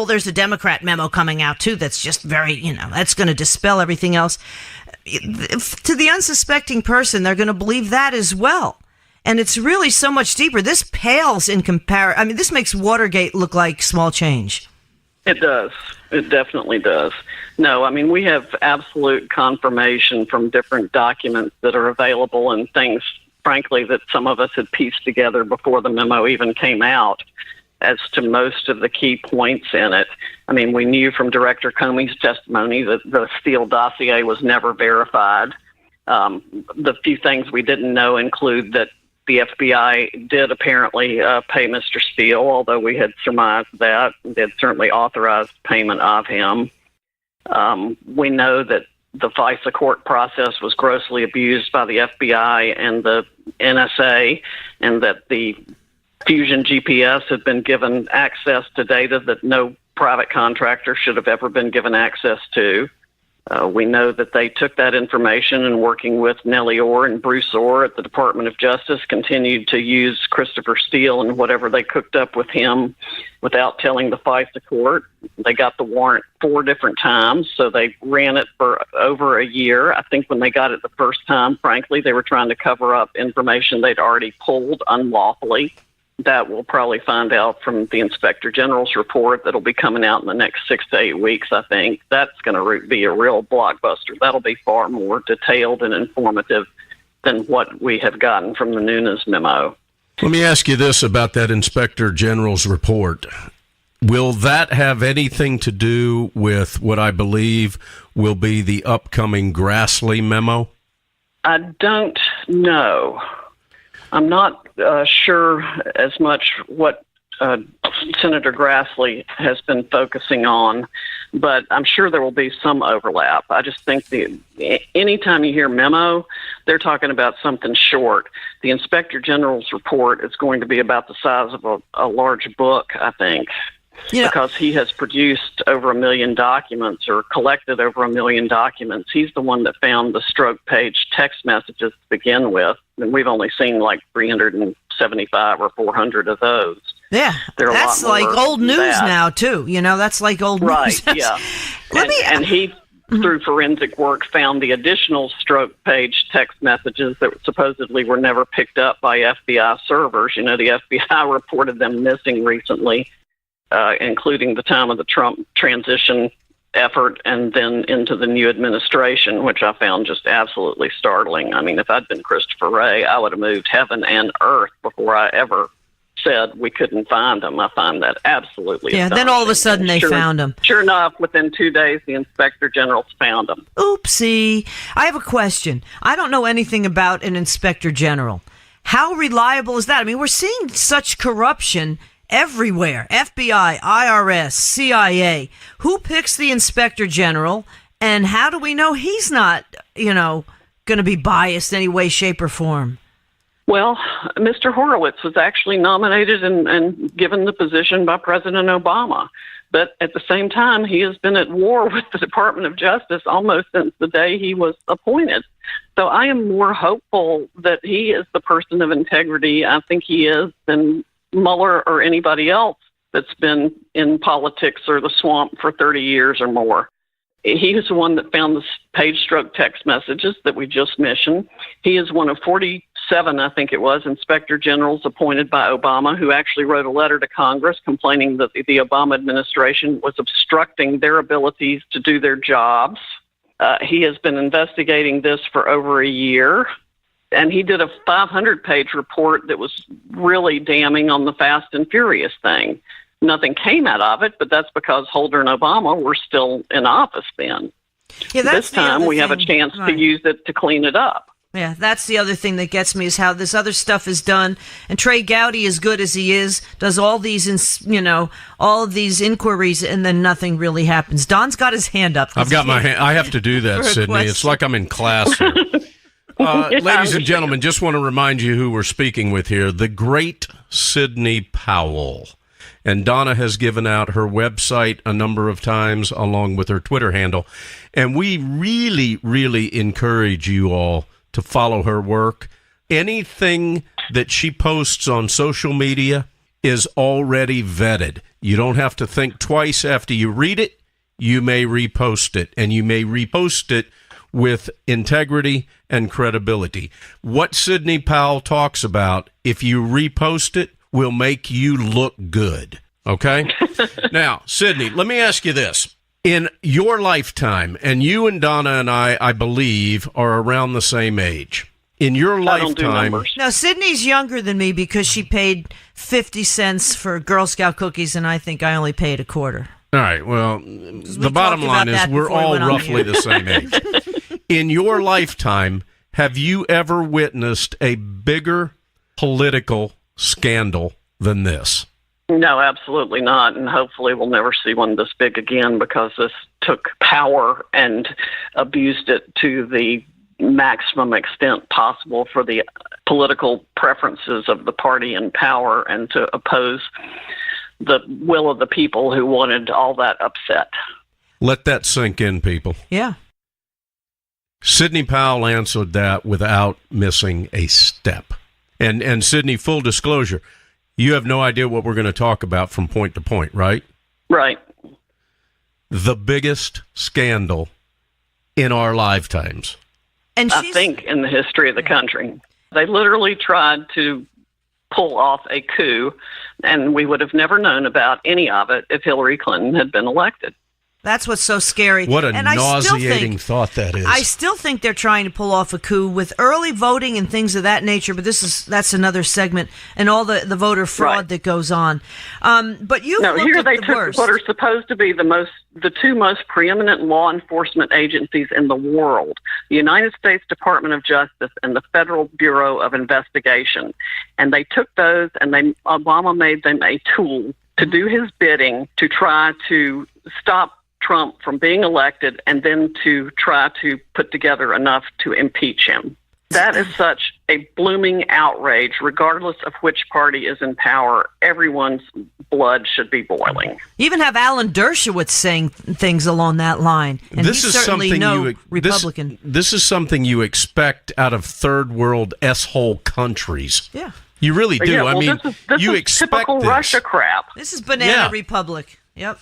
there's a Democrat memo coming out too that's just very, that's going to dispel everything else. To the unsuspecting person, they're going to believe that as well. And it's really so much deeper. This pales in comparison. This makes Watergate look like small change. It does. It definitely does. No, we have absolute confirmation from different documents that are available and things, frankly, that some of us had pieced together before the memo even came out as to most of the key points in it. We knew from Director Comey's testimony that the Steele dossier was never verified. The few things we didn't know include that the FBI did apparently pay Mr. Steele, although we had surmised that. They had certainly authorized payment of him. We know that the FISA court process was grossly abused by the FBI and the NSA, and that the Fusion GPS had been given access to data that no private contractor should have ever been given access to. We know that they took that information and, working with Nellie Orr and Bruce Orr at the Department of Justice, continued to use Christopher Steele and whatever they cooked up with him without telling the FISA court. They got the warrant 4 different times, so they ran it for over a year. I think when they got it the first time, frankly, they were trying to cover up information they'd already pulled unlawfully. That we'll probably find out from the Inspector General's report that'll be coming out in the next 6 to 8 weeks, I think. That's going to be a real blockbuster. That'll be far more detailed and informative than what we have gotten from the Nunes memo. Let me ask you this about that Inspector General's report. Will that have anything to do with what I believe will be the upcoming Grassley memo? I don't know. I'm not sure as much what Senator Grassley has been focusing on, but I'm sure there will be some overlap. I just think anytime you hear memo, they're talking about something short. The Inspector General's report is going to be about the size of a large book, I think. Yeah. Because he has produced over 1 million documents, or collected over 1 million documents. He's the one that found the stroke page text messages to begin with, and we've only seen like 375 or 400 of those. Yeah, that's like old news now, too. You know, that's like old news. Right, yeah. And he, through forensic work, found the additional stroke page text messages that supposedly were never picked up by FBI servers. You know, the FBI reported them missing recently. Including the time of the Trump transition effort and then into the new administration, which I found just absolutely startling. I mean, if I'd been Christopher Wray, I would have moved heaven and earth before I ever said we couldn't find them. I find that absolutely astonishing. Then all of a sudden they found them. Sure enough, within 2 days, the Inspector General's found them. Oopsie. I have a question. I don't know anything about an Inspector General. How reliable is that? I mean, we're seeing such corruption everywhere. FBI, IRS, CIA. Who picks the Inspector General, and how do we know he's not, going to be biased in any way, shape, or form? Well, Mr. Horowitz was actually nominated and given the position by President Obama. But at the same time, he has been at war with the Department of Justice almost since the day he was appointed. So I am more hopeful that he is the person of integrity I think he is than Mueller or anybody else that's been in politics or the swamp for 30 years or more. He is the one that found the page stroke text messages that we just mentioned. He is one of 47, I think it was, Inspector Generals appointed by Obama, who actually wrote a letter to Congress complaining that the Obama administration was obstructing their abilities to do their jobs. He has been investigating this for over a year. And he did a 500-page report that was really damning on the Fast and Furious thing. Nothing came out of it, but that's because Holder and Obama were still in office then. Yeah, this time we have a chance to use it to clean it up. Yeah, that's the other thing that gets me, is how this other stuff is done. And Trey Gowdy, as good as he is, does all these, all of these inquiries, and then nothing really happens. Don's got his hand up. I've got my hand. I have to do that, Sydney. It's like I'm in class here. Ladies and gentlemen, just want to remind you who we're speaking with here, the great Sidney Powell. And Donna has given out her website a number of times along with her Twitter handle. And we really, really encourage you all to follow her work. Anything that she posts on social media is already vetted. You don't have to think twice after you read it. You may repost it, and you may repost it with integrity and credibility. What Sidney Powell talks about, if you repost it, will make you look good. Okay? Now, Sidney, let me ask you this. In your lifetime, and you and Donna and I believe, are around the same age. In your lifetime... No, Sydney's younger than me because she paid 50 cents for Girl Scout cookies, and I think I only paid a quarter. All right, well, the bottom line is we're all roughly the same age. In your lifetime, have you ever witnessed a bigger political scandal than this? No, absolutely not. And hopefully we'll never see one this big again, because this took power and abused it to the maximum extent possible for the political preferences of the party in power and to oppose the will of the people who wanted all that upset. Let that sink in, people. Yeah. Sidney Powell answered that without missing a step. And Sidney, full disclosure, you have no idea what we're going to talk about from point to point, right? Right. The biggest scandal in our lifetimes. And I think in the history of the country. They literally tried to pull off a coup, and we would have never known about any of it if Hillary Clinton had been elected. That's what's so scary. What a and nauseating thought that is. I still think they're trying to pull off a coup with early voting and things of that nature, but that's another segment and all the voter fraud that goes on. But you here they took what are supposed to be the two most preeminent law enforcement agencies in the world, the United States Department of Justice and the Federal Bureau of Investigation, and they took those and Obama made them a tool to do his bidding to try to stop Trump from being elected and then to try to put together enough to impeach him. That is such a blooming outrage, regardless of which party is in power. Everyone's blood should be boiling. You even have Alan Dershowitz saying things along that line. And this he's is certainly something Republican. This is something you expect out of third world S-hole countries. Yeah. You really do. Yeah, well, I mean, this you is expect typical this. Russia crap. This is Banana Republic. Yep.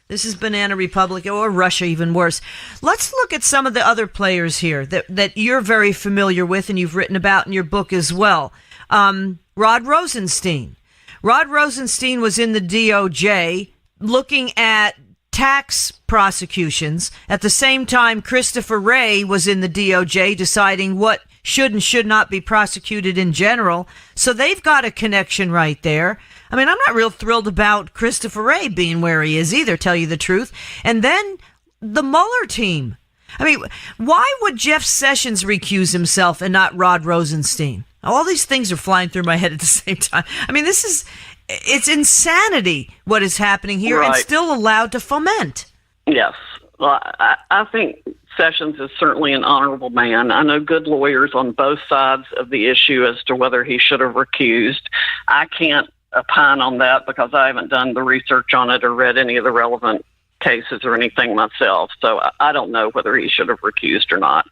This is Banana Republic, or Russia, even worse. Let's look at some of the other players here that you're very familiar with and you've written about in your book as well. Rod Rosenstein. Rod Rosenstein was in the DOJ looking at tax prosecutions. At the same time, Christopher Wray was in the DOJ deciding what should and should not be prosecuted in general. So they've got a connection right there. I mean, I'm not real thrilled about Christopher Wray being where he is either, tell you the truth. And then the Mueller team. I mean, why would Jeff Sessions recuse himself and not Rod Rosenstein? All these things are flying through my head at the same time. I mean, it's insanity what is happening here and still allowed to foment. Yes. Well, I think Sessions is certainly an honorable man. I know good lawyers on both sides of the issue as to whether he should have recused. I can't opine on that because I haven't done the research on it or read any of the relevant cases or anything myself. So I don't know whether he should have recused or not.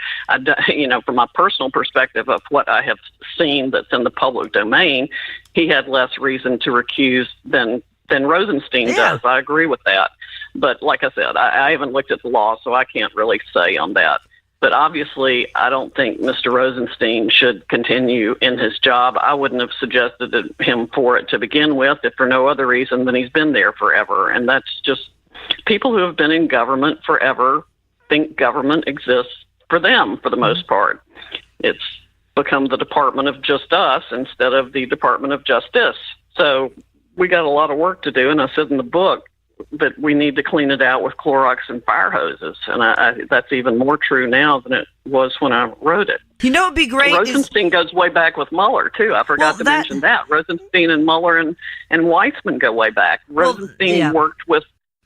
From my personal perspective of what I have seen that's in the public domain, he had less reason to recuse than Rosenstein does. I agree with that. But like I said, I haven't looked at the law, so I can't really say on that. But obviously, I don't think Mr. Rosenstein should continue in his job. I wouldn't have suggested him for it to begin with, if for no other reason than he's been there forever. And that's just people who have been in government forever think government exists for them for the most part. It's become the Department of Just Us instead of the Department of Justice. So we got a lot of work to do, and I said in the book that we need to clean it out with Clorox and fire hoses, and that's even more true now than it was when I wrote it. You know, it'd be great. Rosenstein goes way back with Mueller too. I forgot to mention that. Rosenstein and Mueller and Weissman go way back. Rosenstein worked with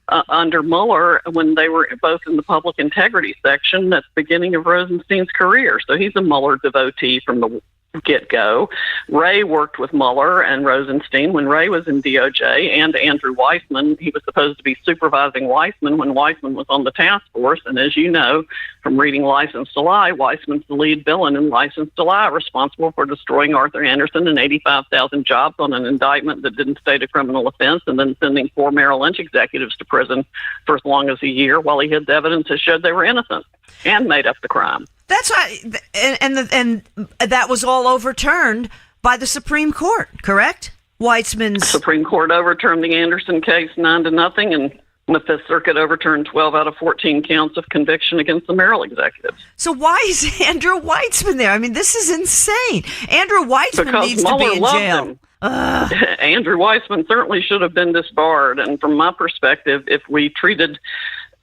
under Mueller when they were both in the public integrity section at the beginning of Rosenstein's career. So he's a Mueller devotee from the get-go. Wray worked with Mueller and Rosenstein when Wray was in DOJ, and Andrew Weissman. He was supposed to be supervising Weissman when Weissman was on the task force. And as you know from reading License to Lie, Weissman's the lead villain in License to Lie, responsible for destroying Arthur Anderson and 85,000 jobs on an indictment that didn't state a criminal offense, and then sending 4 Merrill Lynch executives to prison for as long as a year while he hid the evidence that showed they were innocent and made up the crime. That's right, and that was all overturned by the Supreme Court, correct? Weissman's Supreme Court overturned the Anderson case 9-0, and the Fifth Circuit overturned 12 out of 14 counts of conviction against the Merrill executives. So why is Andrew Weissman there? I mean, this is insane. Andrew Weissman needs to be in jail. Andrew Weissman certainly should have been disbarred, and from my perspective, if we treated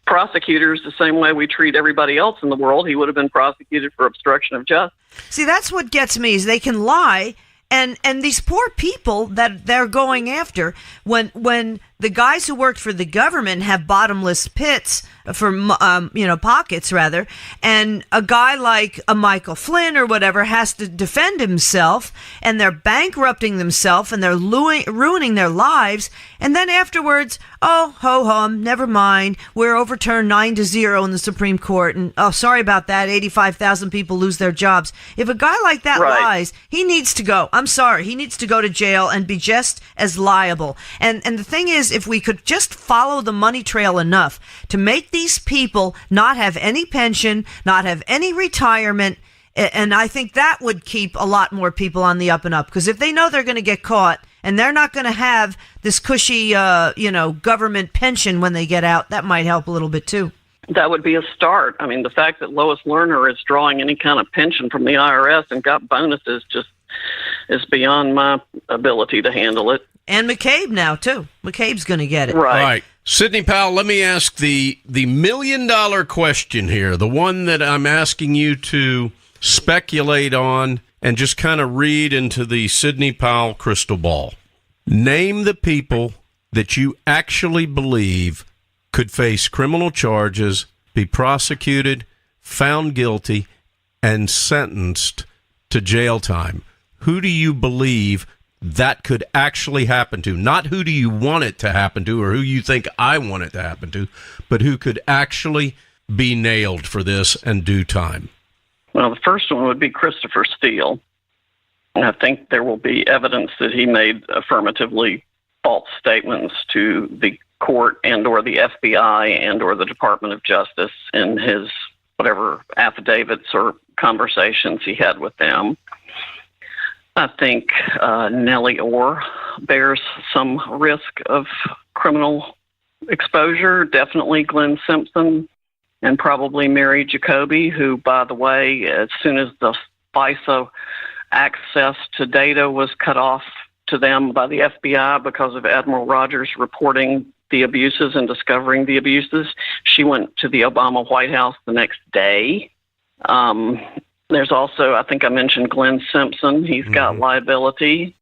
prosecutors the same way we treat everybody else in the world, he would have been prosecuted for obstruction of justice. See, that's what gets me, is they can lie, and these poor people that they're going after, when the guys who worked for the government have bottomless pits, pockets rather. And a guy like a Michael Flynn or whatever has to defend himself, and they're bankrupting themselves and they're ruining their lives. And then afterwards, oh, ho-hum, never mind. We're overturned 9-0 in the Supreme Court. And, oh, sorry about that. 85,000 people lose their jobs. If a guy like that lies, he needs to go. I'm sorry. He needs to go to jail and be just as liable. And the thing is, if we could just follow the money trail enough to make these people not have any pension, not have any retirement, and I think that would keep a lot more people on the up and up. Because if they know they're going to get caught, and they're not going to have this cushy, government pension when they get out, that might help a little bit too. That would be a start. I mean, the fact that Lois Lerner is drawing any kind of pension from the IRS and got bonuses just is beyond my ability to handle it. And McCabe now, too. McCabe's going to get it. Right. Sidney Powell, let me ask the $1 million question here, the one that I'm asking you to speculate on and just kind of read into the Sidney Powell crystal ball. Name the people that you actually believe could face criminal charges, be prosecuted, found guilty, and sentenced to jail time. Who do you believe that could actually happen to? Not who do you want it to happen to or who you think I want it to happen to, but who could actually be nailed for this and do time. Well, the first one would be Christopher Steele. And I think there will be evidence that he made affirmatively false statements to the court and or the FBI and or the Department of Justice in his whatever affidavits or conversations he had with them. I think Nellie Orr bears some risk of criminal exposure. Definitely Glenn Simpson and probably Mary Jacoby, who, by the way, as soon as the FISA access to data was cut off to them by the FBI because of Admiral Rogers reporting the abuses and discovering the abuses, she went to the Obama White House the next day. There's also, I think I mentioned Glenn Simpson. He's got liability.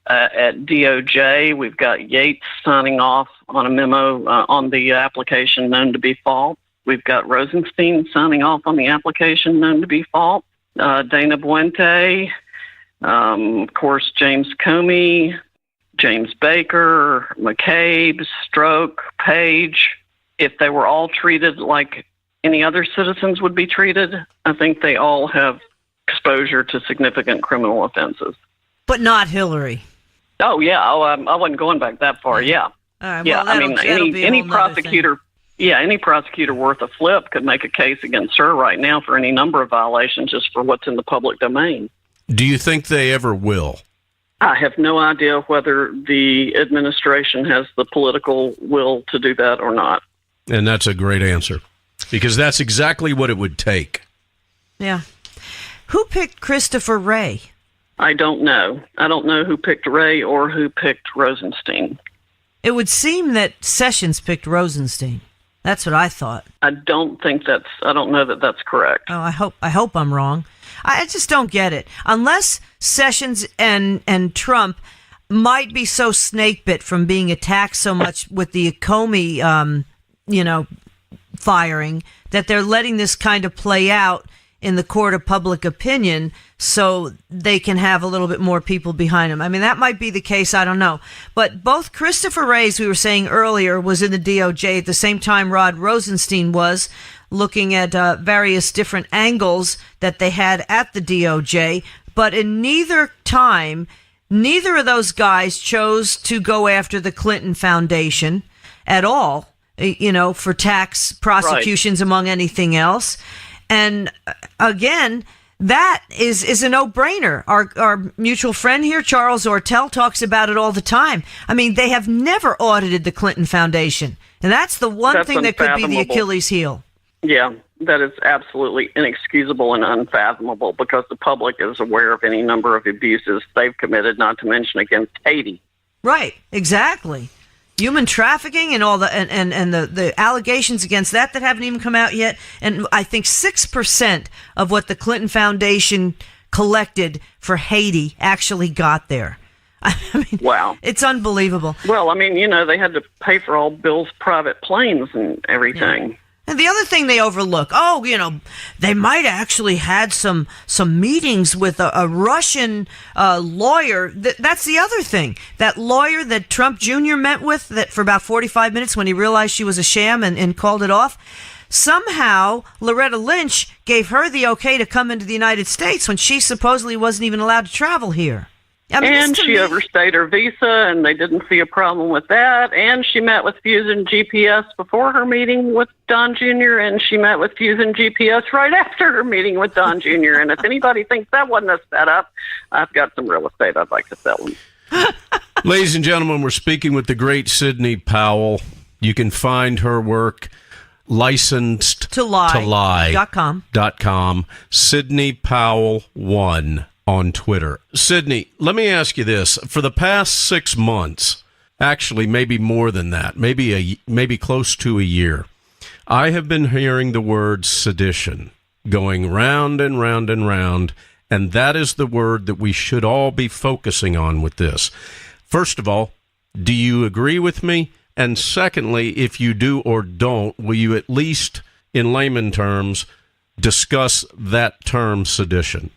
At DOJ, we've got Yates signing off on a memo on the application known to be false. We've got Rosenstein signing off on the application known to be false. Dana Buente, of course, James Comey, James Baker, McCabe, Stroke, Page. If they were all treated like any other citizens would be treated, I think they all have exposure to significant criminal offenses. But not Hillary. Oh, yeah. I wasn't going back that far. Yeah. All right, yeah. well, I mean, any prosecutor. Yeah, any prosecutor worth a flip could make a case against her right now for any number of violations just for what's in the public domain. Do you think they ever will? I have no idea whether the administration has the political will to do that or not. And that's a great answer, because that's exactly what it would take. Yeah. Who picked Christopher Wray? I don't know. I don't know who picked Wray or who picked Rosenstein. It would seem that Sessions picked Rosenstein. That's what I thought. I don't know that that's correct. Oh, I hope I'm wrong. I just don't get it. Unless Sessions and Trump might be so snake bit from being attacked so much with the Comey, firing, that they're letting this kind of play out in the court of public opinion so they can have a little bit more people behind them. I mean, that might be the case. I don't know. But both Christopher Wray, as we were saying earlier, was in the DOJ at the same time Rod Rosenstein was, looking at various different angles that they had at the DOJ. But in neither time, neither of those guys chose to go after the Clinton Foundation at all, for tax prosecutions among anything else. And again, that is a no-brainer. Our mutual friend here, Charles Ortel, talks about it all the time. I mean, they have never audited the Clinton Foundation. And that's the one thing that could be the Achilles heel. Yeah, that is absolutely inexcusable and unfathomable, because the public is aware of any number of abuses they've committed, not to mention against Haiti. Right, exactly. Human trafficking and all the allegations against that haven't even come out yet. And I think 6% of what the Clinton Foundation collected for Haiti actually got there. I mean, wow. It's unbelievable. Well, I mean, they had to pay for all Bill's private planes and everything. And the other thing they overlook, they might actually had some meetings with a Russian lawyer. That's the other thing. That lawyer that Trump Jr. met with that for about 45 minutes when he realized she was a sham and called it off. Somehow, Loretta Lynch gave her the okay to come into the United States when she supposedly wasn't even allowed to travel here. I mean, and she overstayed her visa, and they didn't see a problem with that. And she met with Fusion GPS before her meeting with Don Jr., and she met with Fusion GPS right after her meeting with Don Jr. And if anybody thinks that wasn't a setup, I've got some real estate I'd like to sell them. Ladies and gentlemen, we're speaking with the great Sidney Powell. You can find her work licensed to lie.com. Sidney Powell 1 on Twitter. Sidney, let me ask you this. For the past 6 months, actually maybe more than that, maybe close to a year, I have been hearing the word sedition going round and round and round, and that is the word that we should all be focusing on with this. First of all, do you agree with me? And secondly, if you do or don't, will you at least, in layman terms, discuss that term sedition?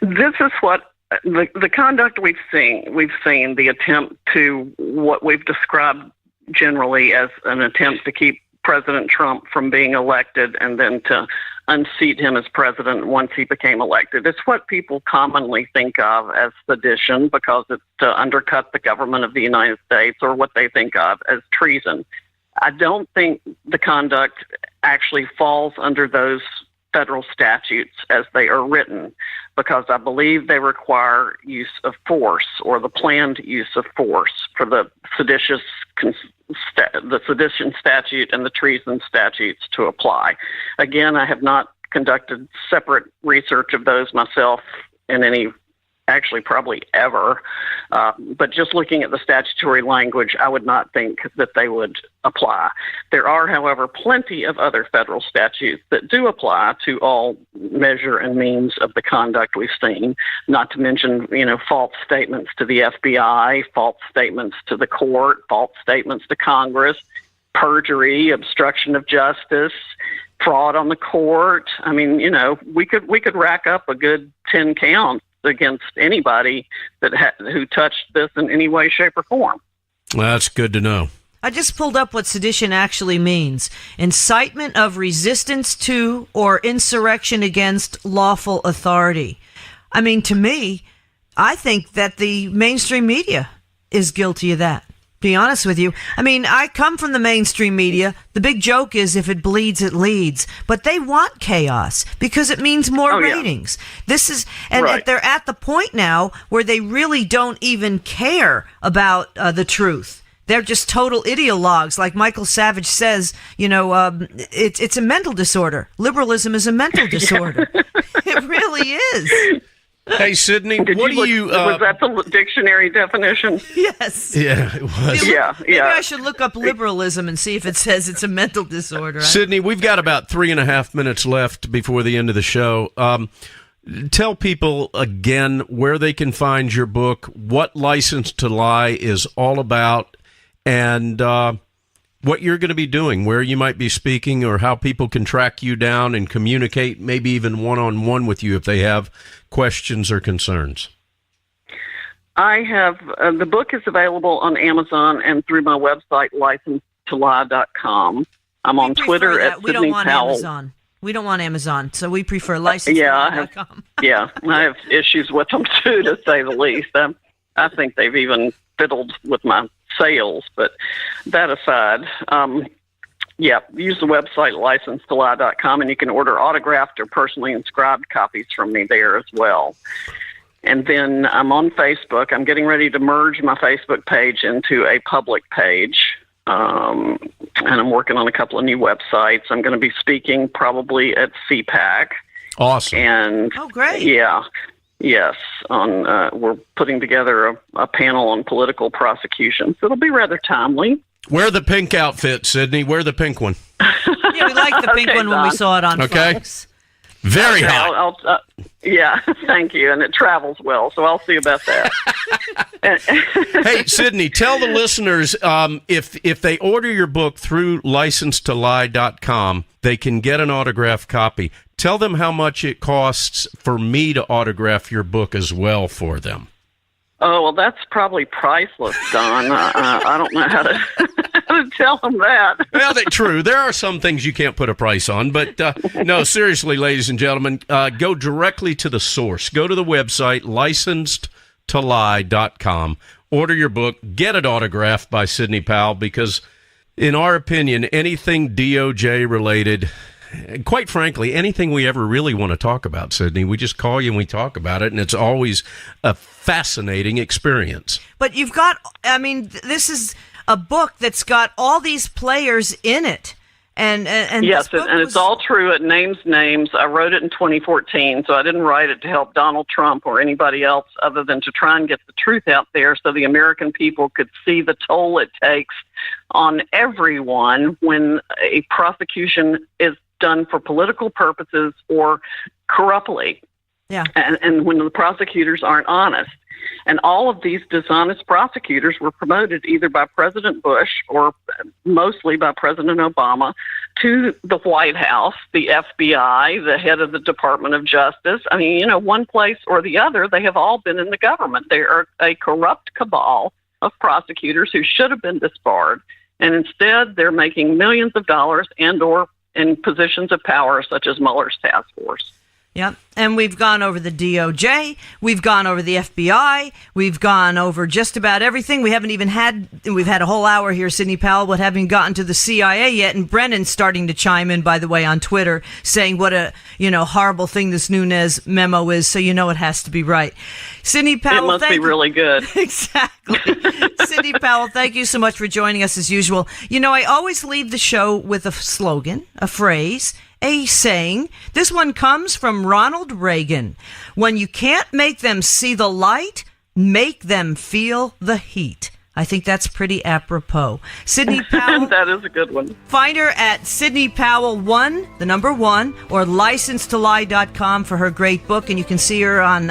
This is what the conduct we've seen, the attempt to what we've described generally as an attempt to keep President Trump from being elected and then to unseat him as president once he became elected. It's what people commonly think of as sedition because it's to undercut the government of the United States, or what they think of as treason. I don't think the conduct actually falls under those federal statutes as they are written, because I believe they require use of force or the planned use of force for the sedition statute and the treason statutes to apply. Again, I have not conducted separate research of those myself in any, actually probably ever, but just looking at the statutory language, I would not think that they would apply. There are, however, plenty of other federal statutes that do apply to all measure and means of the conduct we've seen, not to mention, false statements to the FBI, false statements to the court, false statements to Congress, perjury, obstruction of justice, fraud on the court. I mean, we could rack up a good 10 counts against anybody who touched this in any way, shape, or form. That's good to know. I just pulled up what sedition actually means. Incitement of resistance to or insurrection against lawful authority. I mean, to me, I think that the mainstream media is guilty of that. Be honest with you. I mean, I come from the mainstream media. The big joke is if it bleeds, it leads. But they want chaos because it means more ratings. This is, and they're at the point now where they really don't even care about the truth. They're just total ideologues. Like Michael Savage says, it's a mental disorder. Liberalism is a mental disorder. It really is. Hey, Sidney, was that the dictionary definition? Yes. Yeah, it was. Maybe I should look up liberalism and see if it says it's a mental disorder. Sidney, we've got about 3.5 minutes left before the end of the show. Tell people again where they can find your book, what License to Lie is all about, and what you're going to be doing, where you might be speaking, or how people can track you down and communicate, maybe even one-on-one with you if they have questions or concerns. I have, the book is available on Amazon and through my website, licensetoli.com. I'm on Twitter at Sidney Powell. We don't want Amazon. We don't want Amazon, so we prefer licensetoli.com. I have issues with them too, to say the least. I think they've even fiddled with my sales, but that aside, use the website licensetoli.com, and you can order autographed or personally inscribed copies from me there as well. And then I'm on Facebook. I'm getting ready to merge my Facebook page into a public page, and I'm working on a couple of new websites. I'm going to be speaking probably at CPAC. Awesome. And great. Yeah. Yes, we're putting together a panel on political prosecution, so it'll be rather timely. Wear the pink outfit, Sidney. Wear the pink one. Yeah, we liked the pink one when we saw it on Fox. Very hot. Yeah, thank you. And it travels well, so I'll see about that. Hey, Sydney, tell the listeners if they order your book through licensedtolie.com, they can get an autographed copy. Tell them how much it costs for me to autograph your book as well for them. Oh, well, that's probably priceless, Don. I don't know how to tell them that. Well, true. There are some things you can't put a price on, but no, seriously, ladies and gentlemen, go directly to the source. Go to the website, licensedtolie.com. Order your book. Get it autographed by Sidney Powell because, in our opinion, anything DOJ related, quite frankly, anything we ever really want to talk about, Sidney, we just call you and we talk about it, and it's always a fascinating experience. But you've got, I mean, this is a book that's got all these players in it. And yes, and it's all true. It names names. I wrote it in 2014, so I didn't write it to help Donald Trump or anybody else other than to try and get the truth out there so the American people could see the toll it takes on everyone when a prosecution is done for political purposes or corruptly. Yeah. And when the prosecutors aren't honest. And all of these dishonest prosecutors were promoted either by President Bush or mostly by President Obama to the White House, the FBI, the head of the Department of Justice. I mean, you know, one place or the other, they have all been in the government. They are a corrupt cabal of prosecutors who should have been disbarred. And instead, they're making millions of dollars and or in positions of power, such as Mueller's task force. Yep. And we've gone over the DOJ. We've gone over the FBI. We've gone over just about everything. We've had a whole hour here, Sidney Powell, but haven't gotten to the CIA yet. And Brennan's starting to chime in, by the way, on Twitter, saying what a, horrible thing this Nunes memo is. So, it has to be right. Sidney Powell. It must be really good. Exactly. Sidney Powell, thank you so much for joining us as usual. I always leave the show with a slogan, a phrase, a saying. This one comes from Ronald Reagan. When you can't make them see the light, make them feel the heat. I think that's pretty apropos. Sidney Powell. That is a good one. Find her at Sidney Powell 1, the number 1, or licensedtolie.com for her great book. And you can see her on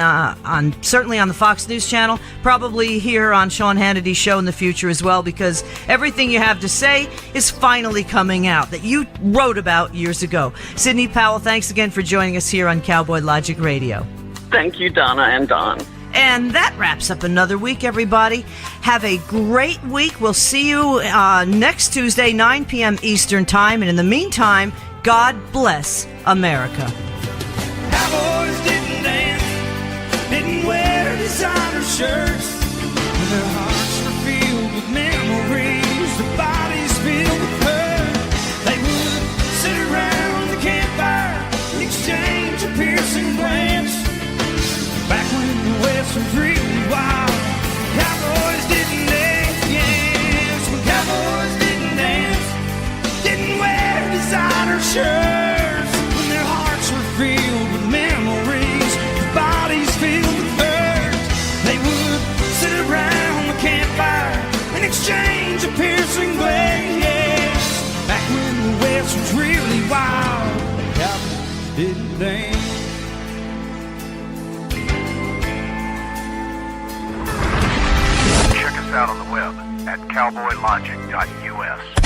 certainly on the Fox News channel, probably hear her on Sean Hannity's show in the future as well, because everything you have to say is finally coming out that you wrote about years ago. Sidney Powell, thanks again for joining us here on Cowboy Logic Radio. Thank you, Donna and Don. And that wraps up another week, everybody. Have a great week. We'll see you next Tuesday, 9 p.m. Eastern Time. And in the meantime, God bless America. Cowboys didn't dance, didn't wear designer shirts. Their hearts were filled with memories, their bodies filled with hurt. They would sit around the campfire and exchange a piercing glance. Back when the West was really wild, cowboys didn't dance, yes. When cowboys didn't dance, didn't wear designer shirts. When their hearts were filled with memories, their bodies filled with hurt. They would sit around the campfire and exchange a piercing glance, yes. Back when the West was really wild, cowboys didn't dance. Check us out on the web at cowboylogic.us.